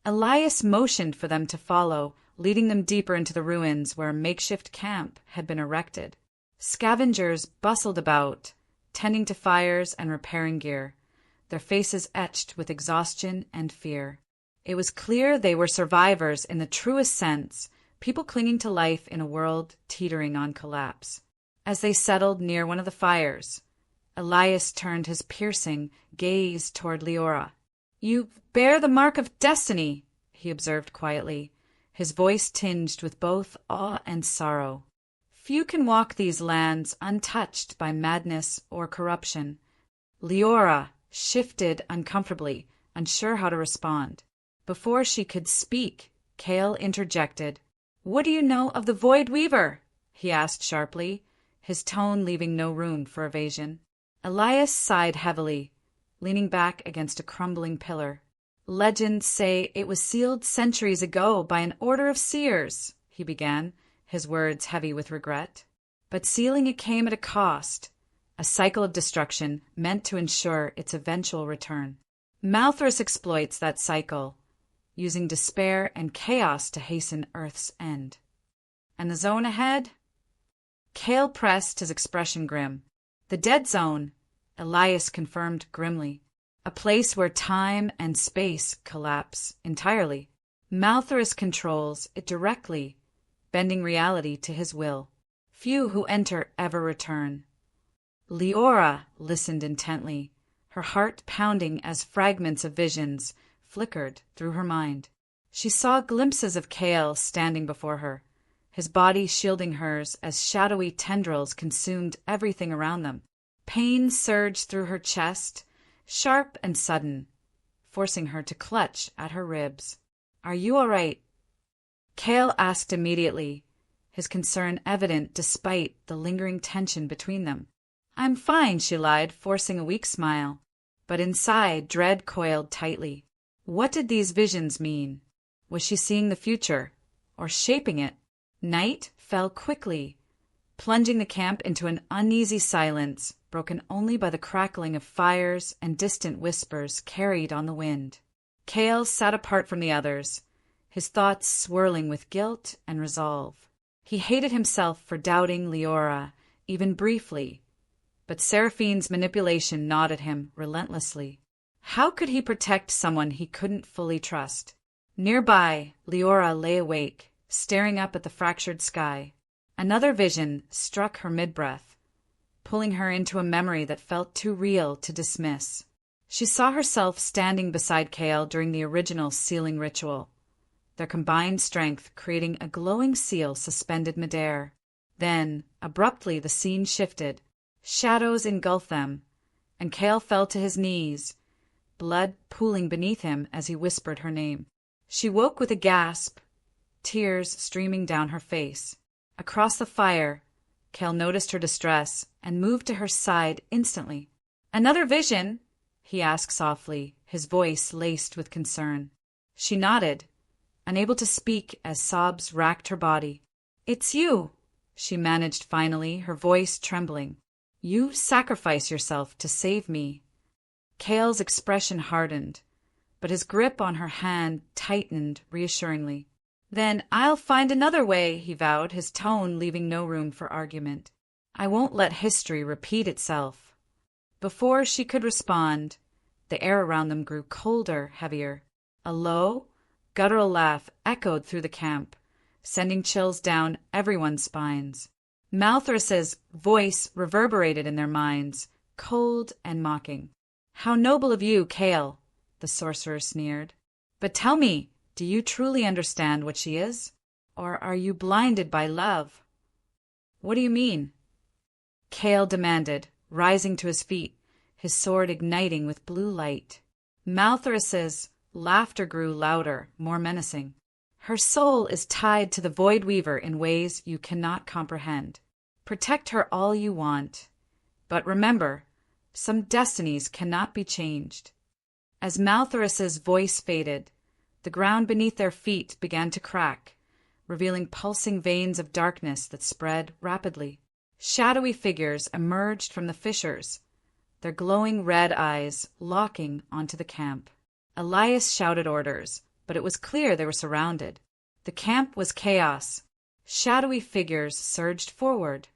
Elias motioned for them to follow, leading them deeper into the ruins where a makeshift camp had been erected. Scavengers bustled about, tending to fires and repairing gear, their faces etched with exhaustion and fear. It was clear they were survivors in the truest sense, people clinging to life in a world teetering on collapse. As they settled near one of the fires, Elias turned his piercing gaze toward Liora. "You bear the mark of destiny," he observed quietly, his voice tinged with both awe and sorrow. "Few can walk these lands untouched by madness or corruption." Liora shifted uncomfortably, unsure how to respond. Before she could speak, Kael interjected. "What do you know of the Void Weaver?" he asked sharply, his tone leaving no room for evasion. Elias sighed heavily, leaning back against a crumbling pillar. "Legends say it was sealed centuries ago by an order of seers," he began, his words heavy with regret. "But sealing it came at a cost, a cycle of destruction meant to ensure its eventual return. Malthorus exploits that cycle, using despair and chaos to hasten Earth's end. And the zone ahead?" Kael pressed, his expression grim. "The dead zone," Elias confirmed grimly. "A place where time and space collapse entirely. Malthorus controls it directly, bending reality to his will. Few who enter ever return." Liora listened intently, her heart pounding as fragments of visions flickered through her mind. She saw glimpses of Kael standing before her, his body shielding hers as shadowy tendrils consumed everything around them. Pain surged through her chest, sharp and sudden, forcing her to clutch at her ribs. "Are you all right?" Kael asked immediately, his concern evident despite the lingering tension between them. "I'm fine," she lied, forcing a weak smile. But inside, dread coiled tightly. What did these visions mean? Was she seeing the future, or shaping it? Night fell quickly, plunging the camp into an uneasy silence, broken only by the crackling of fires and distant whispers carried on the wind. Kael sat apart from the others, his thoughts swirling with guilt and resolve. He hated himself for doubting Liora, even briefly, but Seraphine's manipulation gnawed at him relentlessly. How could he protect someone he couldn't fully trust? Nearby, Liora lay awake, staring up at the fractured sky. Another vision struck her mid-breath, pulling her into a memory that felt too real to dismiss. She saw herself standing beside Kael during the original sealing ritual, their combined strength creating a glowing seal suspended midair. Then, abruptly, the scene shifted. Shadows engulfed them, and Kael fell to his knees, blood pooling beneath him as he whispered her name. She woke with a gasp, tears streaming down her face. Across the fire, Kael noticed her distress and moved to her side instantly. "Another vision?" he asked softly, his voice laced with concern. She nodded, unable to speak as sobs racked her body. "It's you," she managed finally, her voice trembling. "You sacrifice yourself to save me." Kael's expression hardened, but his grip on her hand tightened reassuringly. "Then I'll find another way," he vowed, his tone leaving no room for argument. "I won't let history repeat itself." Before she could respond, the air around them grew colder, heavier. A low, guttural laugh echoed through the camp, sending chills down everyone's spines. Malthus's voice reverberated in their minds, cold and mocking. "How noble of you, Kael," the sorcerer sneered. "But tell me, do you truly understand what she is? Or are you blinded by love?" "What do you mean?" Kael demanded, rising to his feet, his sword igniting with blue light. Malthus's laughter grew louder, more menacing. "Her soul is tied to the Void Weaver in ways you cannot comprehend. Protect her all you want. But remember, some destinies cannot be changed." As Malthus's voice faded, the ground beneath their feet began to crack, revealing pulsing veins of darkness that spread rapidly. Shadowy figures emerged from the fissures, their glowing red eyes locking onto the camp. Elias shouted orders, but it was clear they were surrounded. The camp was chaos. Shadowy figures surged forward,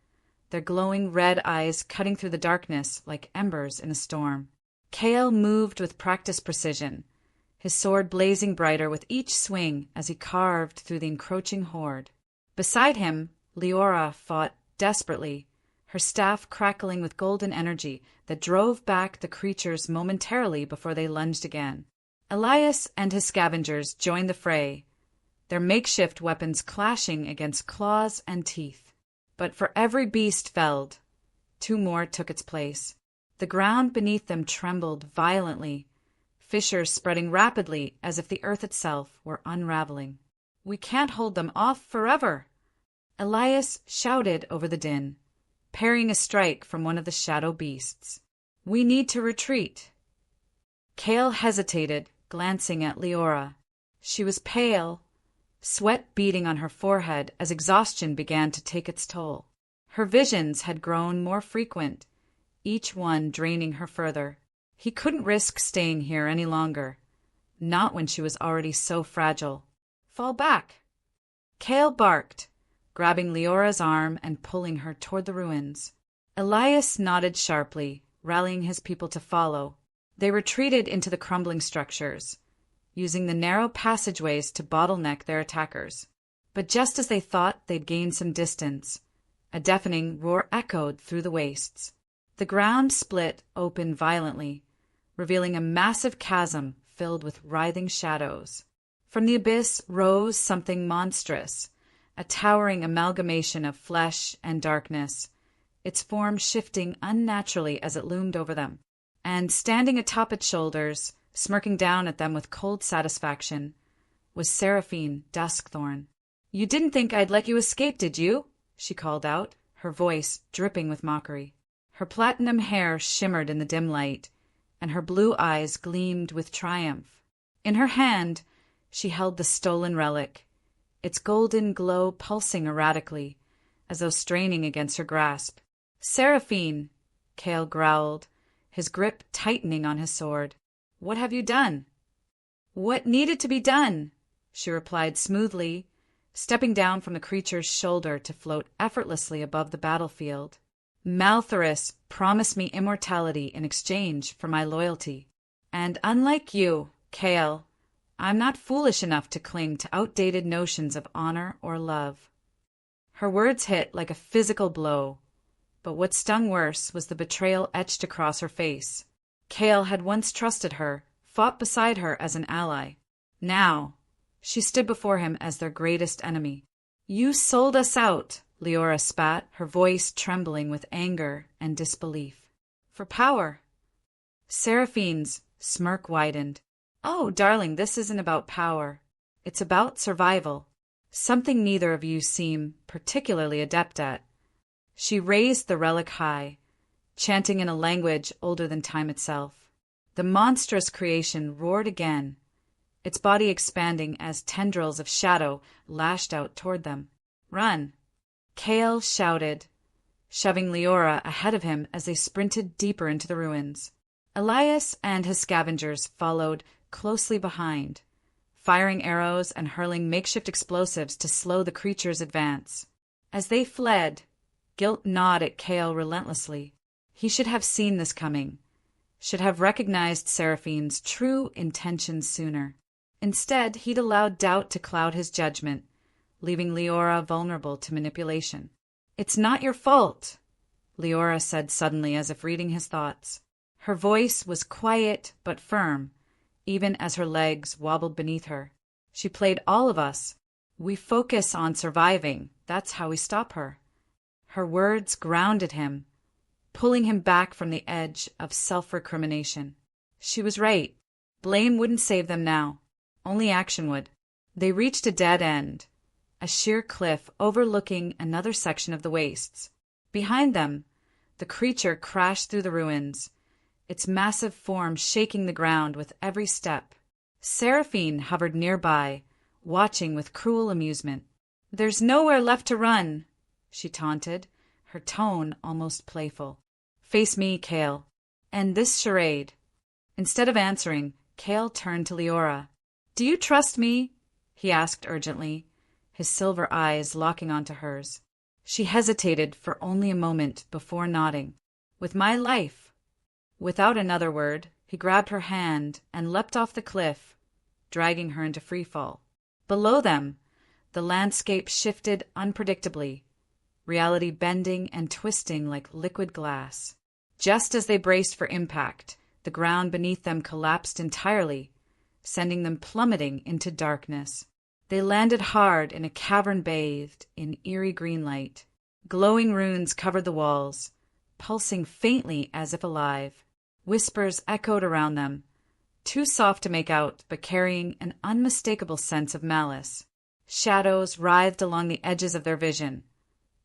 their glowing red eyes cutting through the darkness like embers in a storm. Kael moved with practiced precision, his sword blazing brighter with each swing as he carved through the encroaching horde. Beside him, Liora fought desperately, her staff crackling with golden energy that drove back the creatures momentarily before they lunged again. Elias and his scavengers joined the fray, their makeshift weapons clashing against claws and teeth. But for every beast felled, two more took its place. The ground beneath them trembled violently, fissures spreading rapidly as if the earth itself were unraveling. "We can't hold them off forever," Elias shouted over the din, parrying a strike from one of the shadow beasts. "We need to retreat." Kael hesitated, glancing at Liora. She was pale, sweat beading on her forehead as exhaustion began to take its toll. Her visions had grown more frequent, each one draining her further. He couldn't risk staying here any longer, not when she was already so fragile. "Fall back!" Kael barked, grabbing Liora's arm and pulling her toward the ruins. Elias nodded sharply, rallying his people to follow. They retreated into the crumbling structures, using the narrow passageways to bottleneck their attackers. But just as they thought they'd gained some distance, a deafening roar echoed through the wastes. The ground split open violently, revealing a massive chasm filled with writhing shadows. From the abyss rose something monstrous, a towering amalgamation of flesh and darkness, its form shifting unnaturally as it loomed over them. And standing atop its shoulders, smirking down at them with cold satisfaction, was Seraphine Duskthorn. "You didn't think I'd let you escape, did you?" she called out, her voice dripping with mockery. Her platinum hair shimmered in the dim light, and her blue eyes gleamed with triumph. In her hand, she held the stolen relic, its golden glow pulsing erratically, as though straining against her grasp. "Seraphine," Kael growled, his grip tightening on his sword. "What have you done?" What needed to be done? She replied smoothly, stepping down from the creature's shoulder to float effortlessly above the battlefield. Malthorus promised me immortality in exchange for my loyalty. And unlike you, Kael, I'm not foolish enough to cling to outdated notions of honor or love. Her words hit like a physical blow, but what stung worse was the betrayal etched across her face. Kael had once trusted her, fought beside her as an ally. Now, she stood before him as their greatest enemy. You sold us out, Liora spat, her voice trembling with anger and disbelief. For power. Seraphine's smirk widened. Oh, darling, this isn't about power. It's about survival. Something neither of you seem particularly adept at. She raised the relic high, chanting in a language older than time itself. The monstrous creation roared again, its body expanding as tendrils of shadow lashed out toward them. Run! Kael shouted, shoving Liora ahead of him as they sprinted deeper into the ruins. Elias and his scavengers followed closely behind, firing arrows and hurling makeshift explosives to slow the creature's advance. As they fled, guilt gnawed at Kael relentlessly. He should have seen this coming, should have recognized Seraphine's true intentions sooner. Instead, he'd allowed doubt to cloud his judgment, leaving Liora vulnerable to manipulation. It's not your fault, Liora said suddenly as if reading his thoughts. Her voice was quiet but firm, even as her legs wobbled beneath her. She played all of us. We focus on surviving. That's how we stop her. Her words grounded him, pulling him back from the edge of self-recrimination. She was right. Blame wouldn't save them now. Only action would. They reached a dead end, a sheer cliff overlooking another section of the wastes. Behind them, the creature crashed through the ruins, its massive form shaking the ground with every step. Seraphine hovered nearby, watching with cruel amusement. There's nowhere left to run, she taunted, her tone almost playful. Face me, Kael. End this charade. Instead of answering, Kael turned to Liora. Do you trust me? He asked urgently, his silver eyes locking onto hers. She hesitated for only a moment before nodding. With my life. Without another word, he grabbed her hand and leapt off the cliff, dragging her into freefall. Below them, the landscape shifted unpredictably, reality bending and twisting like liquid glass. Just as they braced for impact, the ground beneath them collapsed entirely, sending them plummeting into darkness. They landed hard in a cavern bathed in eerie green light. Glowing runes covered the walls, pulsing faintly as if alive. Whispers echoed around them, too soft to make out but carrying an unmistakable sense of malice. Shadows writhed along the edges of their vision,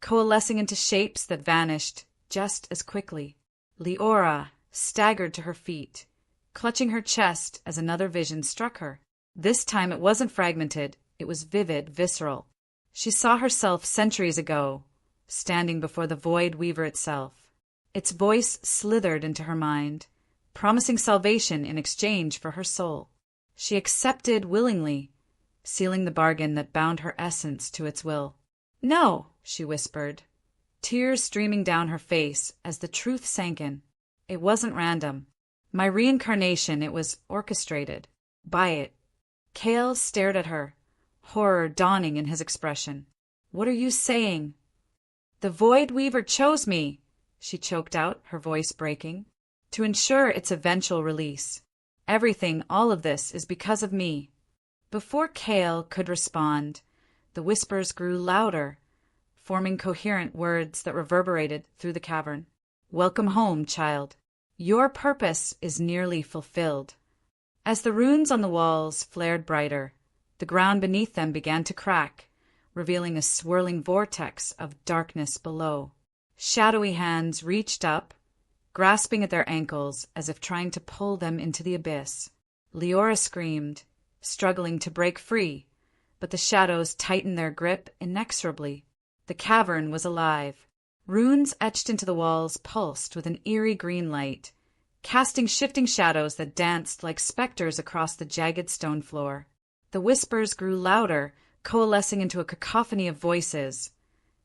coalescing into shapes that vanished just as quickly. Liora staggered to her feet, clutching her chest as another vision struck her. This time it wasn't fragmented, it was vivid, visceral. She saw herself centuries ago, standing before the Void Weaver itself. Its voice slithered into her mind, promising salvation in exchange for her soul. She accepted willingly, sealing the bargain that bound her essence to its will. No, she whispered, tears streaming down her face as the truth sank in. It wasn't random. My reincarnation, it was orchestrated. By it. Kael stared at her, horror dawning in his expression. What are you saying? The Void Weaver chose me, she choked out, her voice breaking, to ensure its eventual release. Everything, all of this, is because of me. Before Kael could respond, the whispers grew louder, forming coherent words that reverberated through the cavern. Welcome home, child. Your purpose is nearly fulfilled. As the runes on the walls flared brighter, the ground beneath them began to crack, revealing a swirling vortex of darkness below. Shadowy hands reached up, grasping at their ankles as if trying to pull them into the abyss. Liora screamed, struggling to break free, but the shadows tightened their grip inexorably. The cavern was alive. Runes etched into the walls pulsed with an eerie green light, casting shifting shadows that danced like specters across the jagged stone floor. The whispers grew louder, coalescing into a cacophony of voices,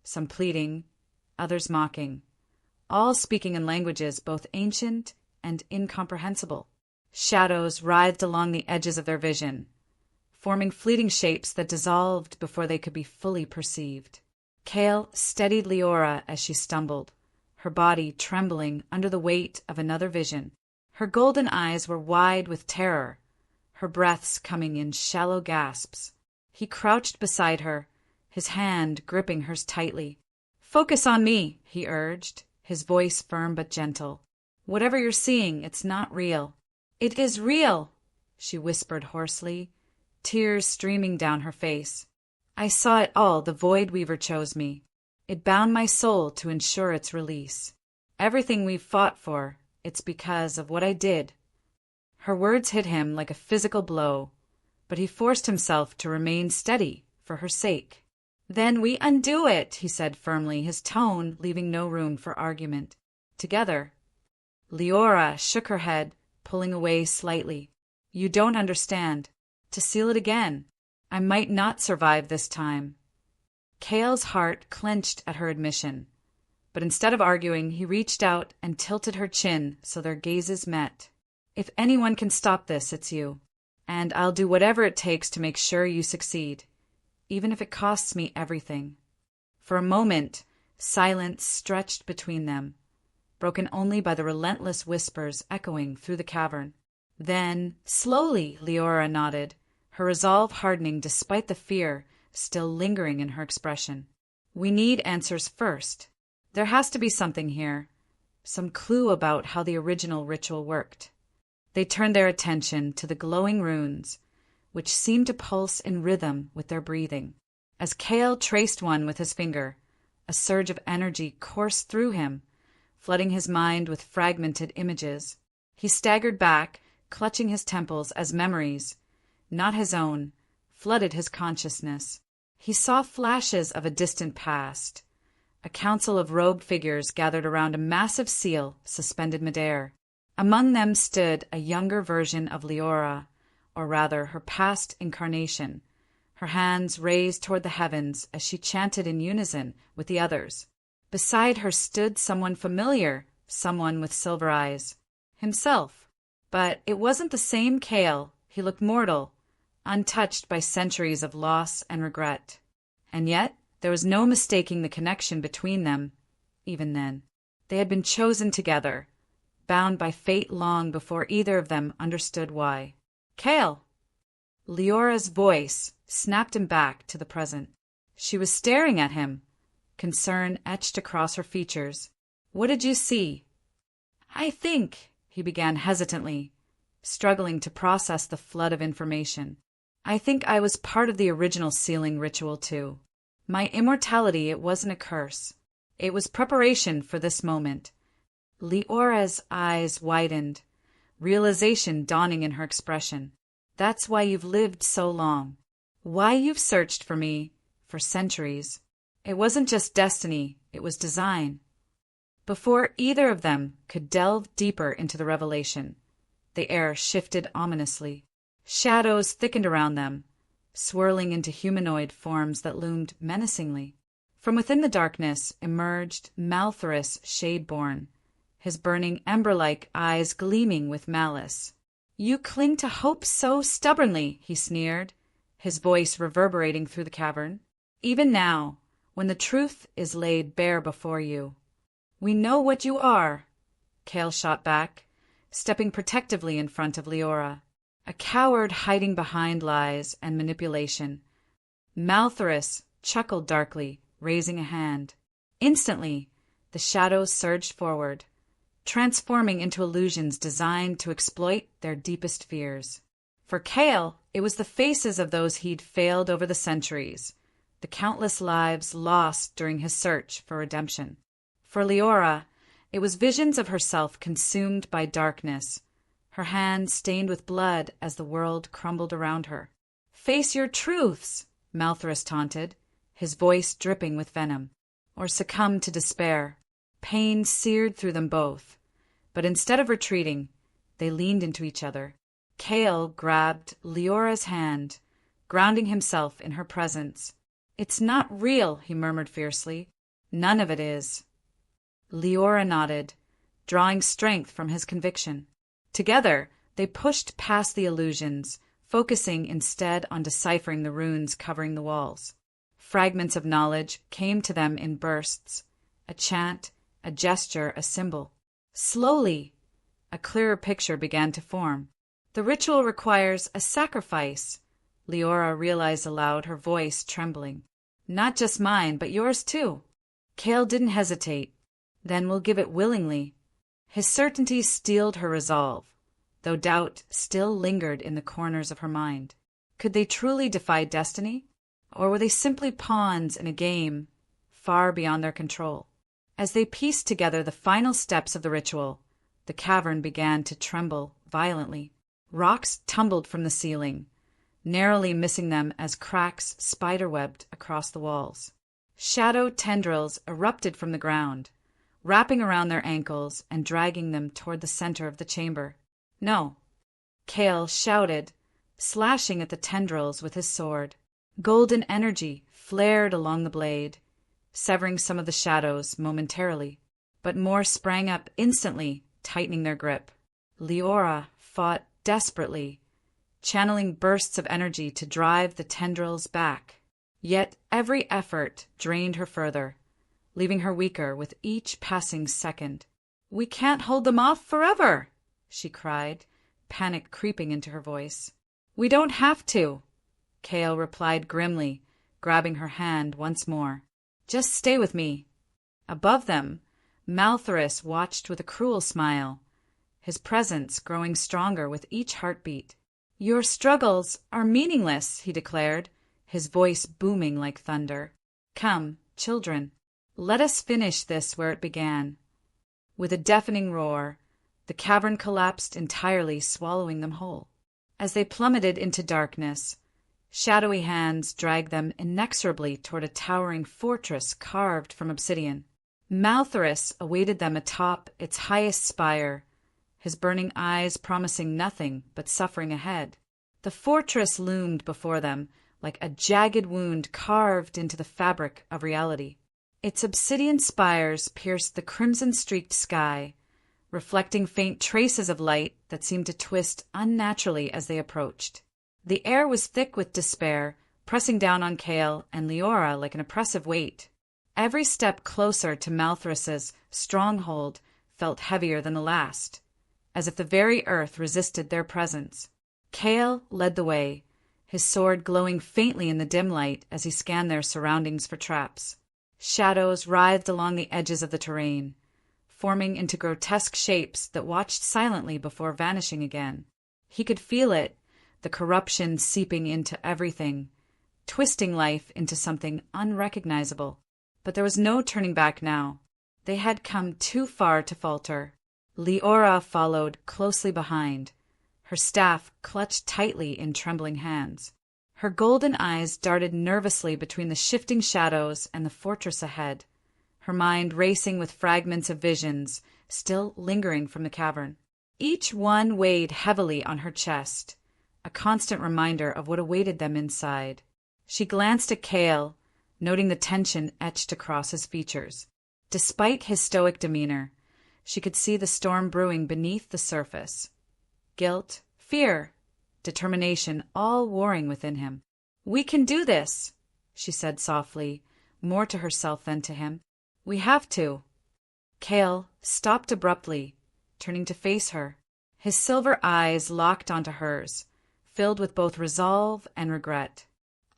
some pleading, others mocking, all speaking in languages both ancient and incomprehensible. Shadows writhed along the edges of their vision, forming fleeting shapes that dissolved before they could be fully perceived. Kael steadied Liora as she stumbled, her body trembling under the weight of another vision. Her golden eyes were wide with terror, her breaths coming in shallow gasps. He crouched beside her, his hand gripping hers tightly. "Focus on me," he urged, his voice firm but gentle. "Whatever you're seeing, it's not real." "It is real," she whispered hoarsely, tears streaming down her face. "I saw it all. The Void Weaver chose me. It bound my soul to ensure its release. Everything we've fought for, it's because of what I did." Her words hit him like a physical blow, but he forced himself to remain steady for her sake. "Then we undo it," he said firmly, his tone leaving no room for argument. "Together." Liora shook her head, pulling away slightly. "You don't understand. To seal it again. I might not survive this time." Kael's heart clenched at her admission, but instead of arguing, he reached out and tilted her chin so their gazes met. "If anyone can stop this, it's you. And I'll do whatever it takes to make sure you succeed, even if it costs me everything." For a moment, silence stretched between them, broken only by the relentless whispers echoing through the cavern. Then, slowly, Liora nodded, her resolve hardening despite the fear still lingering in her expression. "We need answers first. There has to be something here, some clue about how the original ritual worked." They turned their attention to the glowing runes, which seemed to pulse in rhythm with their breathing. As Kael traced one with his finger, a surge of energy coursed through him, flooding his mind with fragmented images. He staggered back, clutching his temples as memories, not his own, flooded his consciousness. He saw flashes of a distant past, a council of robed figures gathered around a massive seal suspended midair. Among them stood a younger version of Liora, or rather her past incarnation, her hands raised toward the heavens as she chanted in unison with the others. Beside her stood someone familiar, someone with silver eyes. Himself. But it wasn't the same Kael. He looked mortal, untouched by centuries of loss and regret. And yet there was no mistaking the connection between them, even then. They had been chosen together, bound by fate long before either of them understood why. "Kael!" Liora's voice snapped him back to the present. She was staring at him, concern etched across her features. "What did you see?" "I think," he began hesitantly, struggling to process the flood of information. "I think I was part of the original sealing ritual too. My immortality, it wasn't a curse. It was preparation for this moment." Liora's eyes widened, realization dawning in her expression. "That's why you've lived so long. Why you've searched for me for centuries. It wasn't just destiny, it was design." Before either of them could delve deeper into the revelation, the air shifted ominously. Shadows thickened around them, swirling into humanoid forms that loomed menacingly. From within the darkness emerged Malthorus Shadeborn, his burning ember-like eyes gleaming with malice. "You cling to hope so stubbornly," he sneered, his voice reverberating through the cavern. "Even now, when the truth is laid bare before you." "We know what you are," Kael shot back, stepping protectively in front of Liora. "A coward hiding behind lies and manipulation." Malthorus chuckled darkly, raising a hand. Instantly, the shadows surged forward, transforming into illusions designed to exploit their deepest fears. For Kael, it was the faces of those he'd failed over the centuries, the countless lives lost during his search for redemption. For Liora, it was visions of herself consumed by darkness, her hands stained with blood as the world crumbled around her. "Face your truths," Malthorus taunted, his voice dripping with venom. "Or succumb to despair." Pain seared through them both, But instead of retreating, they leaned into each other. Kael grabbed Liora's hand, grounding himself in her presence. "It's not real," he murmured fiercely. "None of it is." Liora nodded, drawing strength from his conviction. Together, they pushed past the illusions, focusing instead on deciphering the runes covering the walls. Fragments of knowledge came to them in bursts, a chant, a gesture, a symbol. Slowly, a clearer picture began to form. "The ritual requires a sacrifice," Liora realized aloud, her voice trembling. "Not just mine, but yours too." Kael didn't hesitate. "Then we'll give it willingly." His certainty steeled her resolve, though doubt still lingered in the corners of her mind. Could they truly defy destiny? Or were they simply pawns in a game far beyond their control? As they pieced together the final steps of the ritual, the cavern began to tremble violently. Rocks tumbled from the ceiling, narrowly missing them as cracks spiderwebbed across the walls. Shadow tendrils erupted from the ground, wrapping around their ankles and dragging them toward the center of the chamber. "No!" Kael shouted, slashing at the tendrils with his sword. Golden energy flared along the blade, severing some of the shadows momentarily, but more sprang up instantly, tightening their grip. Liora fought desperately, channeling bursts of energy to drive the tendrils back. Yet every effort drained her further, leaving her weaker with each passing second. "We can't hold them off forever!" she cried, panic creeping into her voice. "We don't have to," Kael replied grimly, grabbing her hand once more. "Just stay with me." Above them, Malthorus watched with a cruel smile, his presence growing stronger with each heartbeat. "Your struggles are meaningless," he declared, his voice booming like thunder. "Come, children, let us finish this where it began." With a deafening roar, the cavern collapsed entirely, swallowing them whole. As they plummeted into darkness, shadowy hands dragged them inexorably toward a towering fortress carved from obsidian. Malthorus awaited them atop its highest spire, his burning eyes promising nothing but suffering ahead. The fortress loomed before them like a jagged wound carved into the fabric of reality. Its obsidian spires pierced the crimson-streaked sky, reflecting faint traces of light that seemed to twist unnaturally as they approached. The air was thick with despair, pressing down on Kael and Liora like an oppressive weight. Every step closer to Malthorus's stronghold felt heavier than the last, as if the very earth resisted their presence. Kael led the way, his sword glowing faintly in the dim light as he scanned their surroundings for traps. Shadows writhed along the edges of the terrain, forming into grotesque shapes that watched silently before vanishing again. He could feel it, the corruption seeping into everything, twisting life into something unrecognizable. But there was no turning back now. They had come too far to falter. Liora followed closely behind, her staff clutched tightly in trembling hands. Her golden eyes darted nervously between the shifting shadows and the fortress ahead, her mind racing with fragments of visions still lingering from the cavern. Each one weighed heavily on her chest, a constant reminder of what awaited them inside. She glanced at Kael, noting the tension etched across his features. Despite his stoic demeanor, she could see the storm brewing beneath the surface. Guilt, fear, determination, all warring within him. "We can do this," she said softly, more to herself than to him. "We have to." Kael stopped abruptly, turning to face her. His silver eyes locked onto hers, filled with both resolve and regret.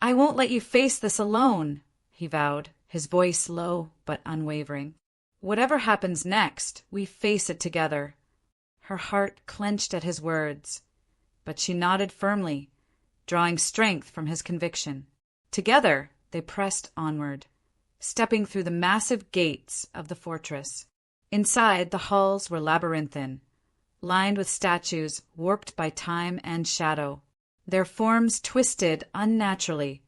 "I won't let you face this alone," he vowed, his voice low but unwavering. "Whatever happens next, we face it together." Her heart clenched at his words, but she nodded firmly, drawing strength from his conviction. Together they pressed onward, stepping through the massive gates of the fortress. Inside, the halls were labyrinthine, lined with statues warped by time and shadow, their forms twisted unnaturally,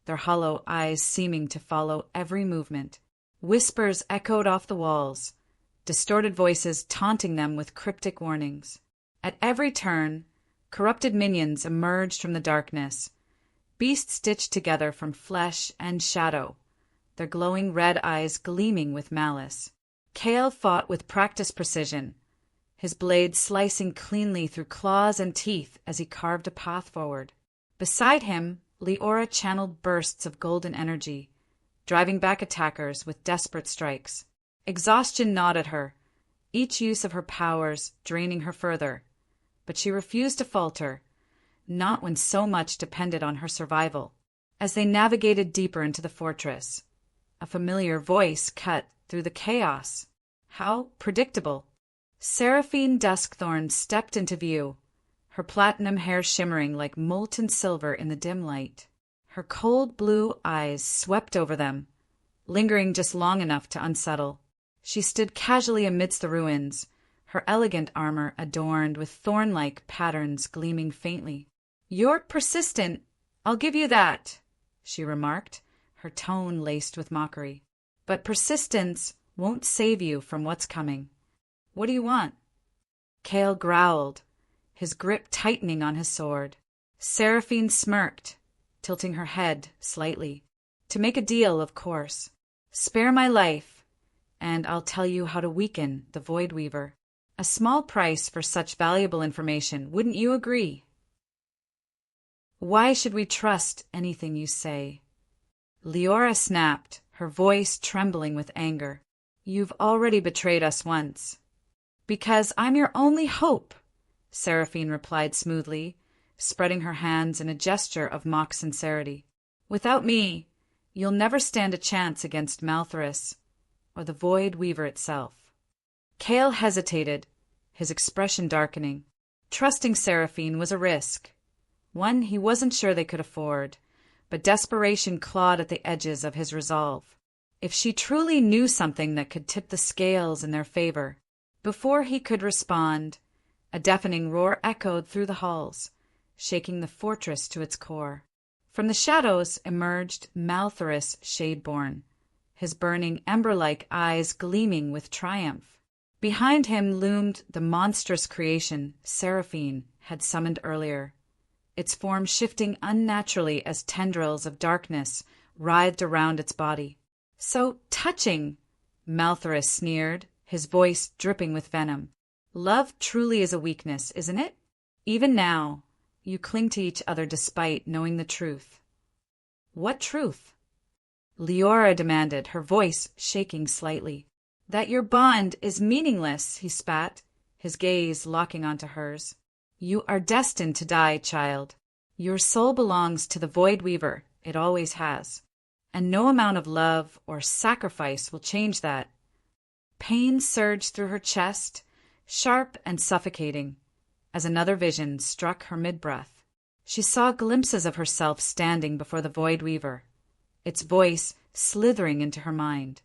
their hollow eyes seeming to follow every movement. Whispers echoed off the walls, distorted voices taunting them with cryptic warnings. At every turn, corrupted minions emerged from the darkness, beasts stitched together from flesh and shadow, their glowing red eyes gleaming with malice. Kael fought with practiced precision, his blade slicing cleanly through claws and teeth as he carved a path forward. Beside him, Liora channeled bursts of golden energy, driving back attackers with desperate strikes. Exhaustion gnawed at her, each use of her powers draining her further, but she refused to falter, not when so much depended on her survival. As they navigated deeper into the fortress, a familiar voice cut through the chaos. How predictable! Seraphine Duskthorn stepped into view, her platinum hair shimmering like molten silver in the dim light. Her cold blue eyes swept over them, lingering just long enough to unsettle. She stood casually amidst the ruins, her elegant armor adorned with thorn-like patterns gleaming faintly. "You're persistent, I'll give you that," she remarked, her tone laced with mockery. "But persistence won't save you from what's coming. What do you want?" Kael growled, his grip tightening on his sword. Seraphine smirked, tilting her head slightly. "To make a deal, of course. Spare my life, and I'll tell you how to weaken the Void Weaver. A small price for such valuable information, wouldn't you agree?" "Why should we trust anything you say?" Liora snapped, her voice trembling with anger. "You've already betrayed us once." "Because I'm your only hope," Seraphine replied smoothly, spreading her hands in a gesture of mock sincerity. "Without me, you'll never stand a chance against Malthorus, or the Void Weaver itself." Kael hesitated, his expression darkening. Trusting Seraphine was a risk, one he wasn't sure they could afford, but desperation clawed at the edges of his resolve. If she truly knew something that could tip the scales in their favor. Before he could respond, a deafening roar echoed through the halls, shaking the fortress to its core. From the shadows emerged Malthorus Shadeborn, his burning ember-like eyes gleaming with triumph. Behind him loomed the monstrous creation Seraphine had summoned earlier, its form shifting unnaturally as tendrils of darkness writhed around its body. "So touching," Malthorus sneered, his voice dripping with venom. "Love truly is a weakness, isn't it? Even now, you cling to each other despite knowing the truth." "What truth?" Liora demanded, her voice shaking slightly. "That your bond is meaningless," he spat, his gaze locking onto hers. "You are destined to die, child. Your soul belongs to the Void Weaver, it always has. And no amount of love or sacrifice will change that." Pain surged through her chest, sharp and suffocating, as another vision struck her mid-breath. She saw glimpses of herself standing before the Void Weaver, its voice slithering into her mind,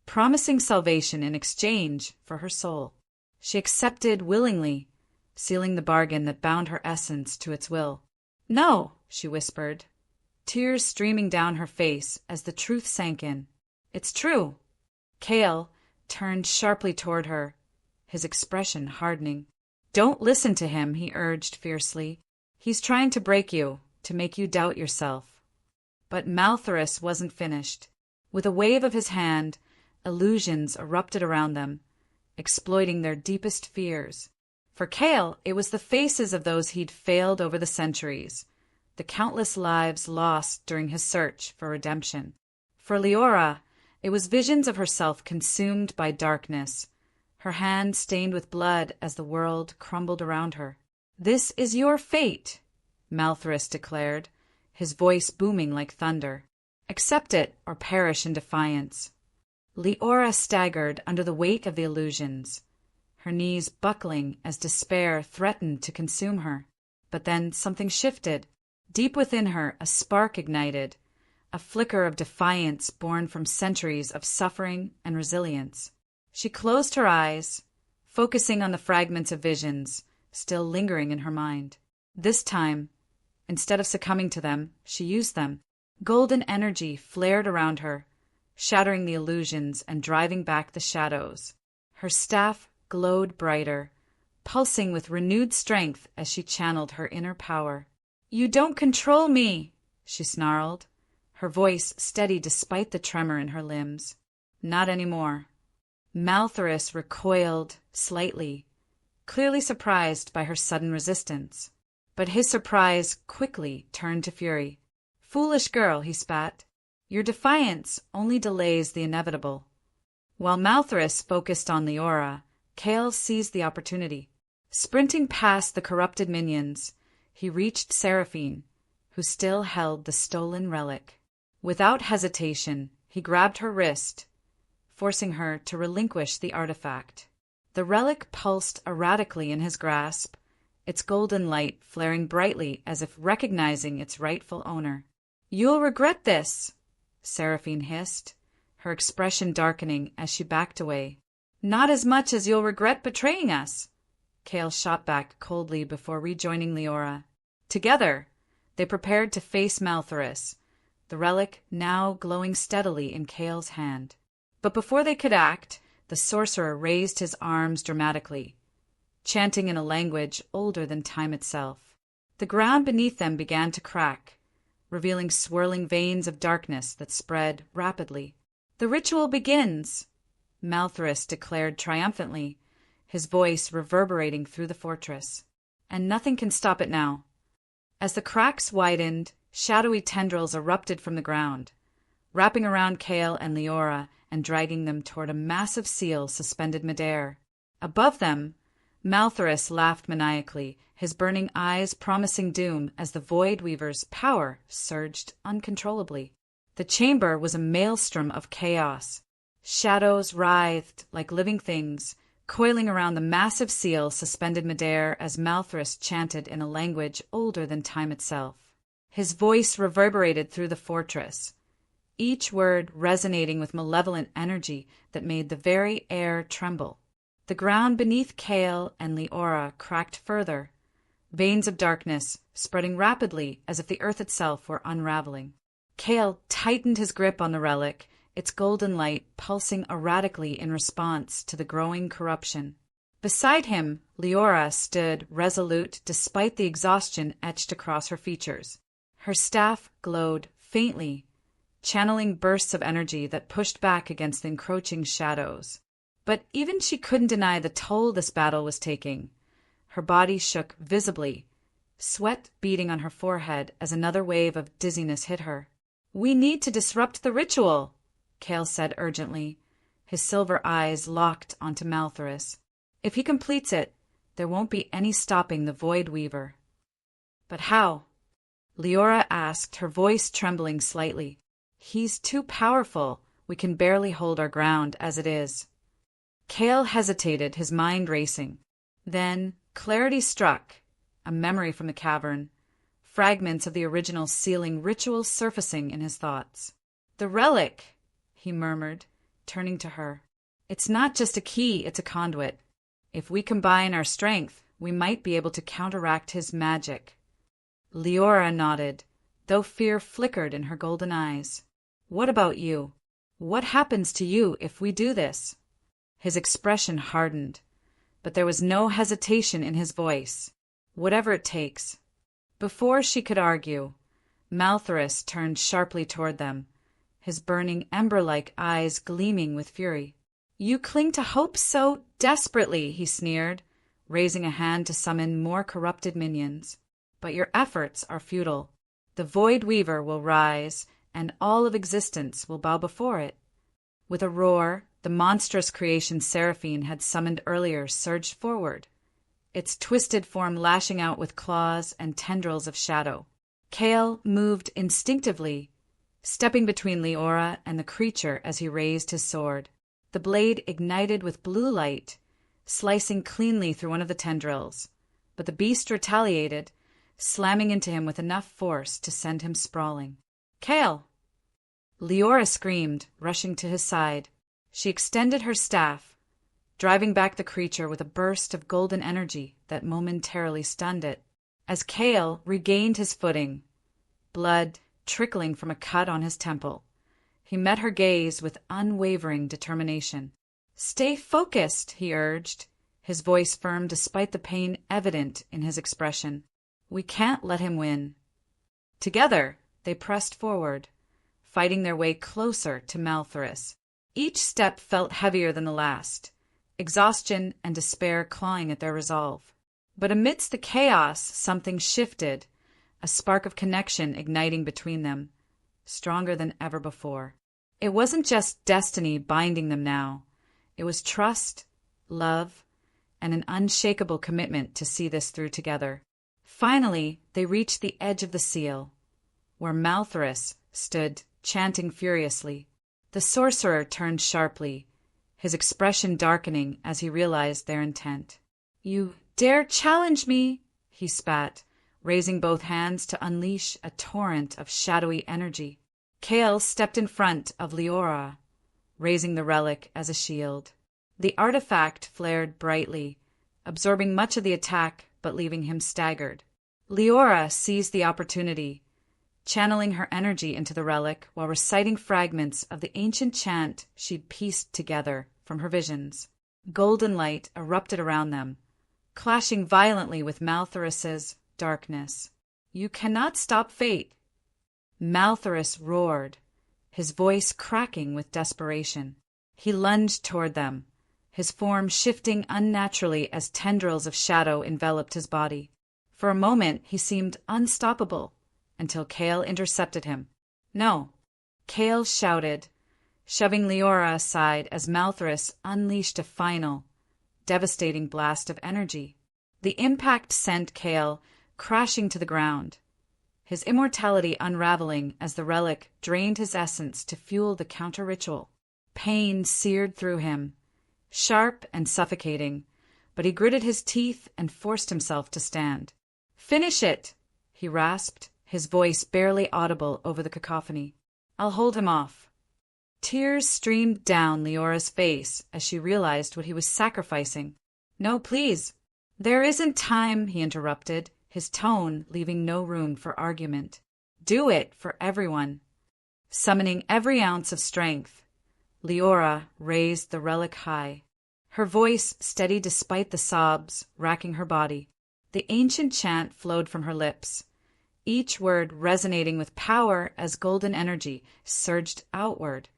promising salvation in exchange for her soul. She accepted willingly, sealing the bargain that bound her essence to its will. "No," she whispered, tears streaming down her face as the truth sank in. "It's true." Kael turned sharply toward her, his expression hardening. "Don't listen to him," he urged fiercely. "He's trying to break you, to make you doubt yourself." But Malthorus wasn't finished. With a wave of his hand, illusions erupted around them, exploiting their deepest fears. For Kael, it was the faces of those he'd failed over the centuries, the countless lives lost during his search for redemption. For Liora, it was visions of herself consumed by darkness, her hand stained with blood as the world crumbled around her. "This is your fate," Malthorus declared, his voice booming like thunder. "Accept it or perish in defiance." Liora staggered under the weight of the illusions, her knees buckling as despair threatened to consume her. But then something shifted. Deep within her, a spark ignited, a flicker of defiance born from centuries of suffering and resilience. She closed her eyes, focusing on the fragments of visions still lingering in her mind. This time, instead of succumbing to them, she used them. Golden energy flared around her, shattering the illusions and driving back the shadows. Her staff glowed brighter, pulsing with renewed strength as she channeled her inner power. "You don't control me," she snarled, her voice steady despite the tremor in her limbs. "Not anymore." Malthorus recoiled slightly, clearly surprised by her sudden resistance. But his surprise quickly turned to fury. "Foolish girl," he spat. "Your defiance only delays the inevitable." While Malthorus focused on Liora, Kael seized the opportunity. Sprinting past the corrupted minions, he reached Seraphine, who still held the stolen relic. Without hesitation, he grabbed her wrist, forcing her to relinquish the artifact. The relic pulsed erratically in his grasp, its golden light flaring brightly as if recognizing its rightful owner. "You'll regret this," Seraphine hissed, her expression darkening as she backed away. "Not as much as you'll regret betraying us," Kael shot back coldly before rejoining Liora. Together, they prepared to face Malthorus, the relic now glowing steadily in Kael's hand. But before they could act, the sorcerer raised his arms dramatically, chanting in a language older than time itself. The ground beneath them began to crack, revealing swirling veins of darkness that spread rapidly. "The ritual begins," Malthorus declared triumphantly, his voice reverberating through the fortress. "And nothing can stop it now." As the cracks widened, shadowy tendrils erupted from the ground, wrapping around Kael and Liora and dragging them toward a massive seal suspended midair. Above them, Malthorus laughed maniacally, his burning eyes promising doom as the Void Weaver's power surged uncontrollably. The chamber was a maelstrom of chaos. Shadows writhed like living things, coiling around the massive seal suspended midair as Malthorus chanted in a language older than time itself. His voice reverberated through the fortress, each word resonating with malevolent energy that made the very air tremble. The ground beneath Kael and Liora cracked further, veins of darkness spreading rapidly as if the earth itself were unraveling. Kael tightened his grip on the relic, its golden light pulsing erratically in response to the growing corruption. Beside him, Liora stood resolute despite the exhaustion etched across her features. Her staff glowed faintly, channeling bursts of energy that pushed back against the encroaching shadows. But even she couldn't deny the toll this battle was taking. Her body shook visibly, sweat beading on her forehead as another wave of dizziness hit her. "We need to disrupt the ritual," Kael said urgently, his silver eyes locked onto Malthorus. "If he completes it, there won't be any stopping the Void Weaver." "But how?" Liora asked, her voice trembling slightly. "He's too powerful. We can barely hold our ground as it is." Kael hesitated, his mind racing. Then clarity struck, a memory from the cavern, fragments of the original sealing ritual surfacing in his thoughts. "The relic," he murmured, turning to her. "It's not just a key, it's a conduit. If we combine our strength, we might be able to counteract his magic." Liora nodded, though fear flickered in her golden eyes. "What about you? What happens to you if we do this?" His expression hardened, but there was no hesitation in his voice. "Whatever it takes." Before she could argue, Malthorus turned sharply toward them, his burning ember-like eyes gleaming with fury. "You cling to hope so desperately," he sneered, raising a hand to summon more corrupted minions. "But your efforts are futile. The Void Weaver will rise, and all of existence will bow before it." With a roar, the monstrous creation Seraphine had summoned earlier surged forward, its twisted form lashing out with claws and tendrils of shadow. Kael moved instinctively, stepping between Liora and the creature as he raised his sword. The blade ignited with blue light, slicing cleanly through one of the tendrils, but the beast retaliated, slamming into him with enough force to send him sprawling. "Kael!" Liora screamed, rushing to his side. She extended her staff, driving back the creature with a burst of golden energy that momentarily stunned it. As Kael regained his footing, blood trickling from a cut on his temple, he met her gaze with unwavering determination. Stay focused, he urged, his voice firm despite the pain evident in his expression. We can't let him win. Together, they pressed forward, fighting their way closer to Malthorus. Each step felt heavier than the last, exhaustion and despair clawing at their resolve. But amidst the chaos, something shifted, a spark of connection igniting between them, stronger than ever before. It wasn't just destiny binding them now. It was trust, love, and an unshakable commitment to see this through together. Finally, they reached the edge of the seal, where Malthorus stood, chanting furiously. The sorcerer turned sharply, his expression darkening as he realized their intent. You dare challenge me, he spat, raising both hands to unleash a torrent of shadowy energy. Kael stepped in front of Liora, raising the relic as a shield. The artifact flared brightly, absorbing much of the attack but leaving him staggered. Liora seized the opportunity, channeling her energy into the relic while reciting fragments of the ancient chant she'd pieced together from her visions. Golden light erupted around them, clashing violently with Malthorus's darkness. You cannot stop fate. Malthorus roared, his voice cracking with desperation. He lunged toward them, his form shifting unnaturally as tendrils of shadow enveloped his body. For a moment he seemed unstoppable, until Kael intercepted him. No, Kael shouted, shoving Liora aside as Malthorus unleashed a final, devastating blast of energy. The impact sent Kael crashing to the ground, his immortality unraveling as the relic drained his essence to fuel the counter-ritual. Pain seared through him, sharp and suffocating, but he gritted his teeth and forced himself to stand. Finish it, he rasped, his voice barely audible over the cacophony. I'll hold him off. Tears streamed down Leora's face as she realized what he was sacrificing. No, please. There isn't time, he interrupted, his tone leaving no room for argument. Do it for everyone. Summoning every ounce of strength, Liora raised the relic high, her voice steady despite the sobs racking her body. The ancient chant flowed from her lips, each word resonating with power as golden energy surged outward,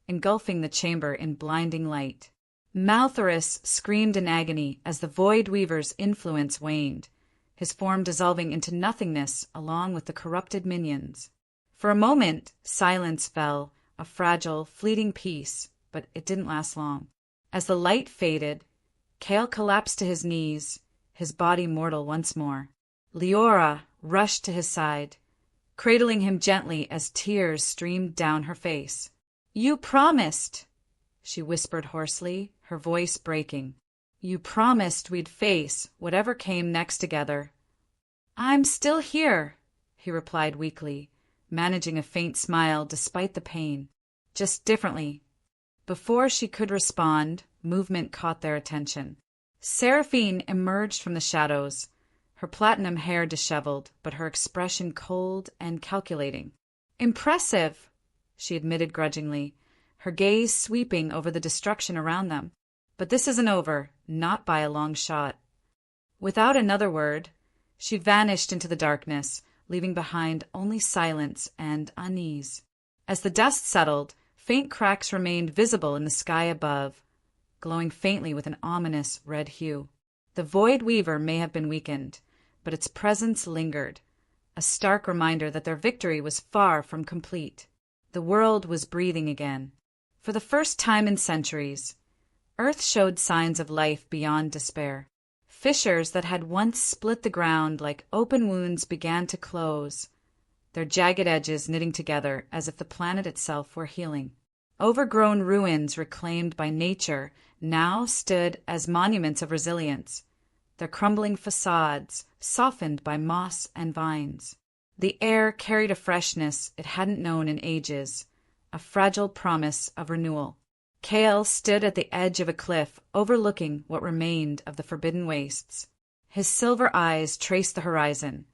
engulfing the chamber in blinding light. Malthorus screamed in agony as the Void Weaver's influence waned, his form dissolving into nothingness along with the corrupted minions. For a moment, silence fell, a fragile, fleeting peace, but it didn't last long. As the light faded, Kael collapsed to his knees, his body mortal once more. Liora rushed to his side, cradling him gently as tears streamed down her face. You promised, she whispered hoarsely, her voice breaking. You promised we'd face whatever came next together. I'm still here, he replied weakly, managing a faint smile despite the pain, just differently. Before she could respond, movement caught their attention. Seraphine emerged from the shadows, her platinum hair disheveled, but her expression cold and calculating. Impressive, she admitted grudgingly, her gaze sweeping over the destruction around them. But this isn't over, not by a long shot. Without another word, she vanished into the darkness, leaving behind only silence and unease. As the dust settled, faint cracks remained visible in the sky above, glowing faintly with an ominous red hue. The Void Weaver may have been weakened, but its presence lingered, a stark reminder that their victory was far from complete. The world was breathing again. For the first time in centuries, Earth showed signs of life beyond despair. Fissures that had once split the ground like open wounds began to close, their jagged edges knitting together as if the planet itself were healing. Overgrown ruins reclaimed by nature now stood as monuments of resilience, their crumbling facades softened by moss and vines. The air carried a freshness it hadn't known in ages, a fragile promise of renewal. Kael stood at the edge of a cliff overlooking what remained of the forbidden wastes. His silver eyes traced the horizon,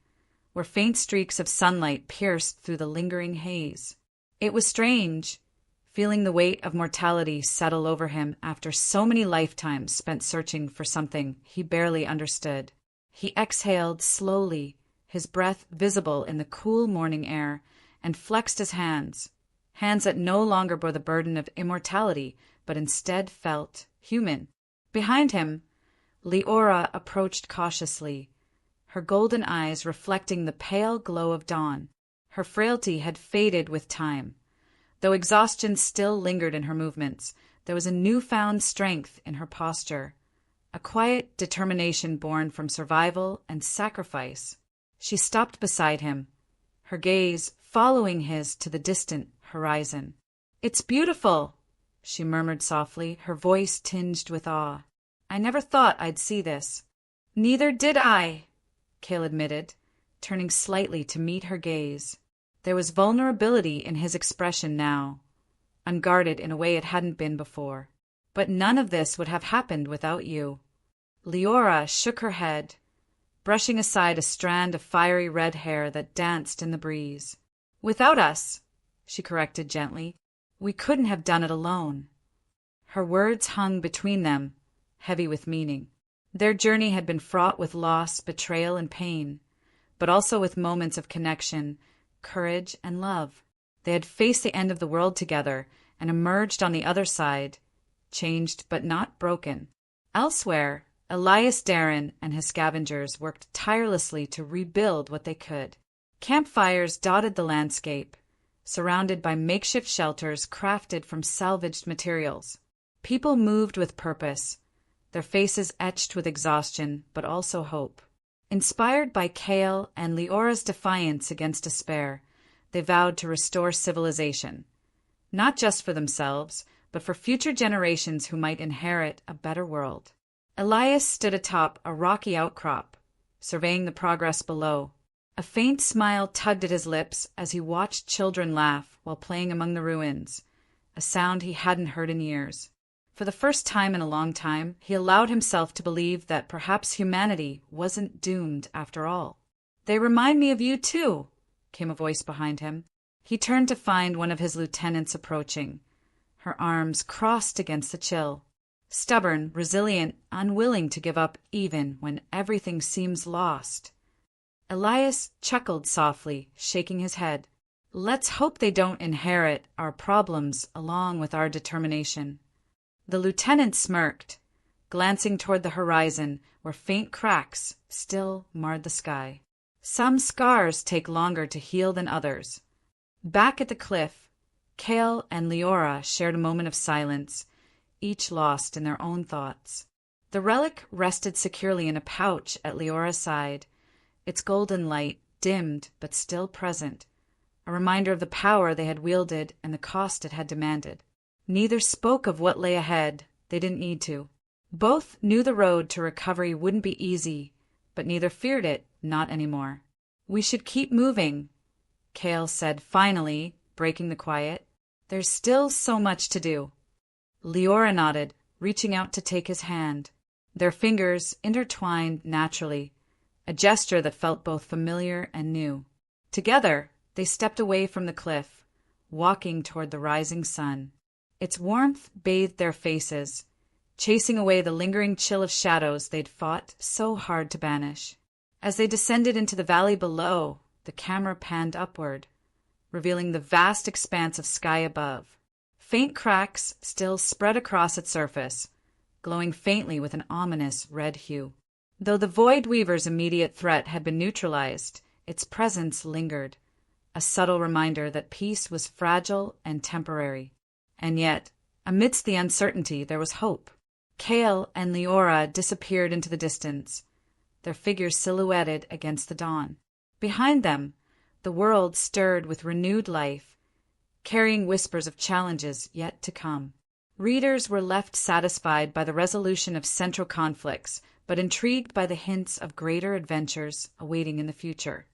where faint streaks of sunlight pierced through the lingering haze. It was strange, feeling the weight of mortality settle over him after so many lifetimes spent searching for something he barely understood. He exhaled slowly, his breath visible in the cool morning air, and flexed his hands that no longer bore the burden of immortality, but instead felt human. Behind him, Liora approached cautiously, her golden eyes reflecting the pale glow of dawn. Her frailty had faded with time. Though exhaustion still lingered in her movements, there was a newfound strength in her posture, a quiet determination born from survival and sacrifice. She stopped beside him, her gaze following his to the distant horizon. "It's beautiful," she murmured softly, her voice tinged with awe. "I never thought I'd see this." "Neither did I," Kael admitted, turning slightly to meet her gaze. There was vulnerability in his expression now, unguarded in a way it hadn't been before. "But none of this would have happened without you." Liora shook her head, brushing aside a strand of fiery red hair that danced in the breeze. "Without us," she corrected gently, "we couldn't have done it alone." Her words hung between them, heavy with meaning. Their journey had been fraught with loss, betrayal, and pain, but also with moments of connection, courage, and love. They had faced the end of the world together and emerged on the other side, changed but not broken. Elsewhere, Elias Darren and his scavengers worked tirelessly to rebuild what they could. Campfires dotted the landscape, surrounded by makeshift shelters crafted from salvaged materials. People moved with purpose, their faces etched with exhaustion, but also hope. Inspired by Kael and Liora's defiance against despair, they vowed to restore civilization, not just for themselves, but for future generations who might inherit a better world. Elias stood atop a rocky outcrop, surveying the progress below. A faint smile tugged at his lips as he watched children laugh while playing among the ruins, a sound he hadn't heard in years. For the first time in a long time, he allowed himself to believe that perhaps humanity wasn't doomed after all. "They remind me of you, too," came a voice behind him. He turned to find one of his lieutenants approaching, her arms crossed against the chill. Stubborn, resilient, unwilling to give up even when everything seems lost. Elias chuckled softly, shaking his head. "Let's hope they don't inherit our problems along with our determination." The lieutenant smirked, glancing toward the horizon where faint cracks still marred the sky. Some scars take longer to heal than others. Back at the cliff, Kael and Liora shared a moment of silence, each lost in their own thoughts. The relic rested securely in a pouch at Liora's side, its golden light dimmed but still present, a reminder of the power they had wielded and the cost it had demanded. Neither spoke of what lay ahead. They didn't need to. Both knew the road to recovery wouldn't be easy, but neither feared it, not anymore. "We should keep moving," Kael said finally, breaking the quiet. "There's still so much to do." Liora nodded, reaching out to take his hand. Their fingers intertwined naturally, a gesture that felt both familiar and new. Together, they stepped away from the cliff, walking toward the rising sun. Its warmth bathed their faces, chasing away the lingering chill of shadows they'd fought so hard to banish. As they descended into the valley below, the camera panned upward, revealing the vast expanse of sky above. Faint cracks still spread across its surface, glowing faintly with an ominous red hue. Though the Void Weaver's immediate threat had been neutralized, its presence lingered, a subtle reminder that peace was fragile and temporary. And yet, amidst the uncertainty, there was hope. Kael and Liora disappeared into the distance, their figures silhouetted against the dawn. Behind them, the world stirred with renewed life, carrying whispers of challenges yet to come. Readers were left satisfied by the resolution of central conflicts, but intrigued by the hints of greater adventures awaiting in the future.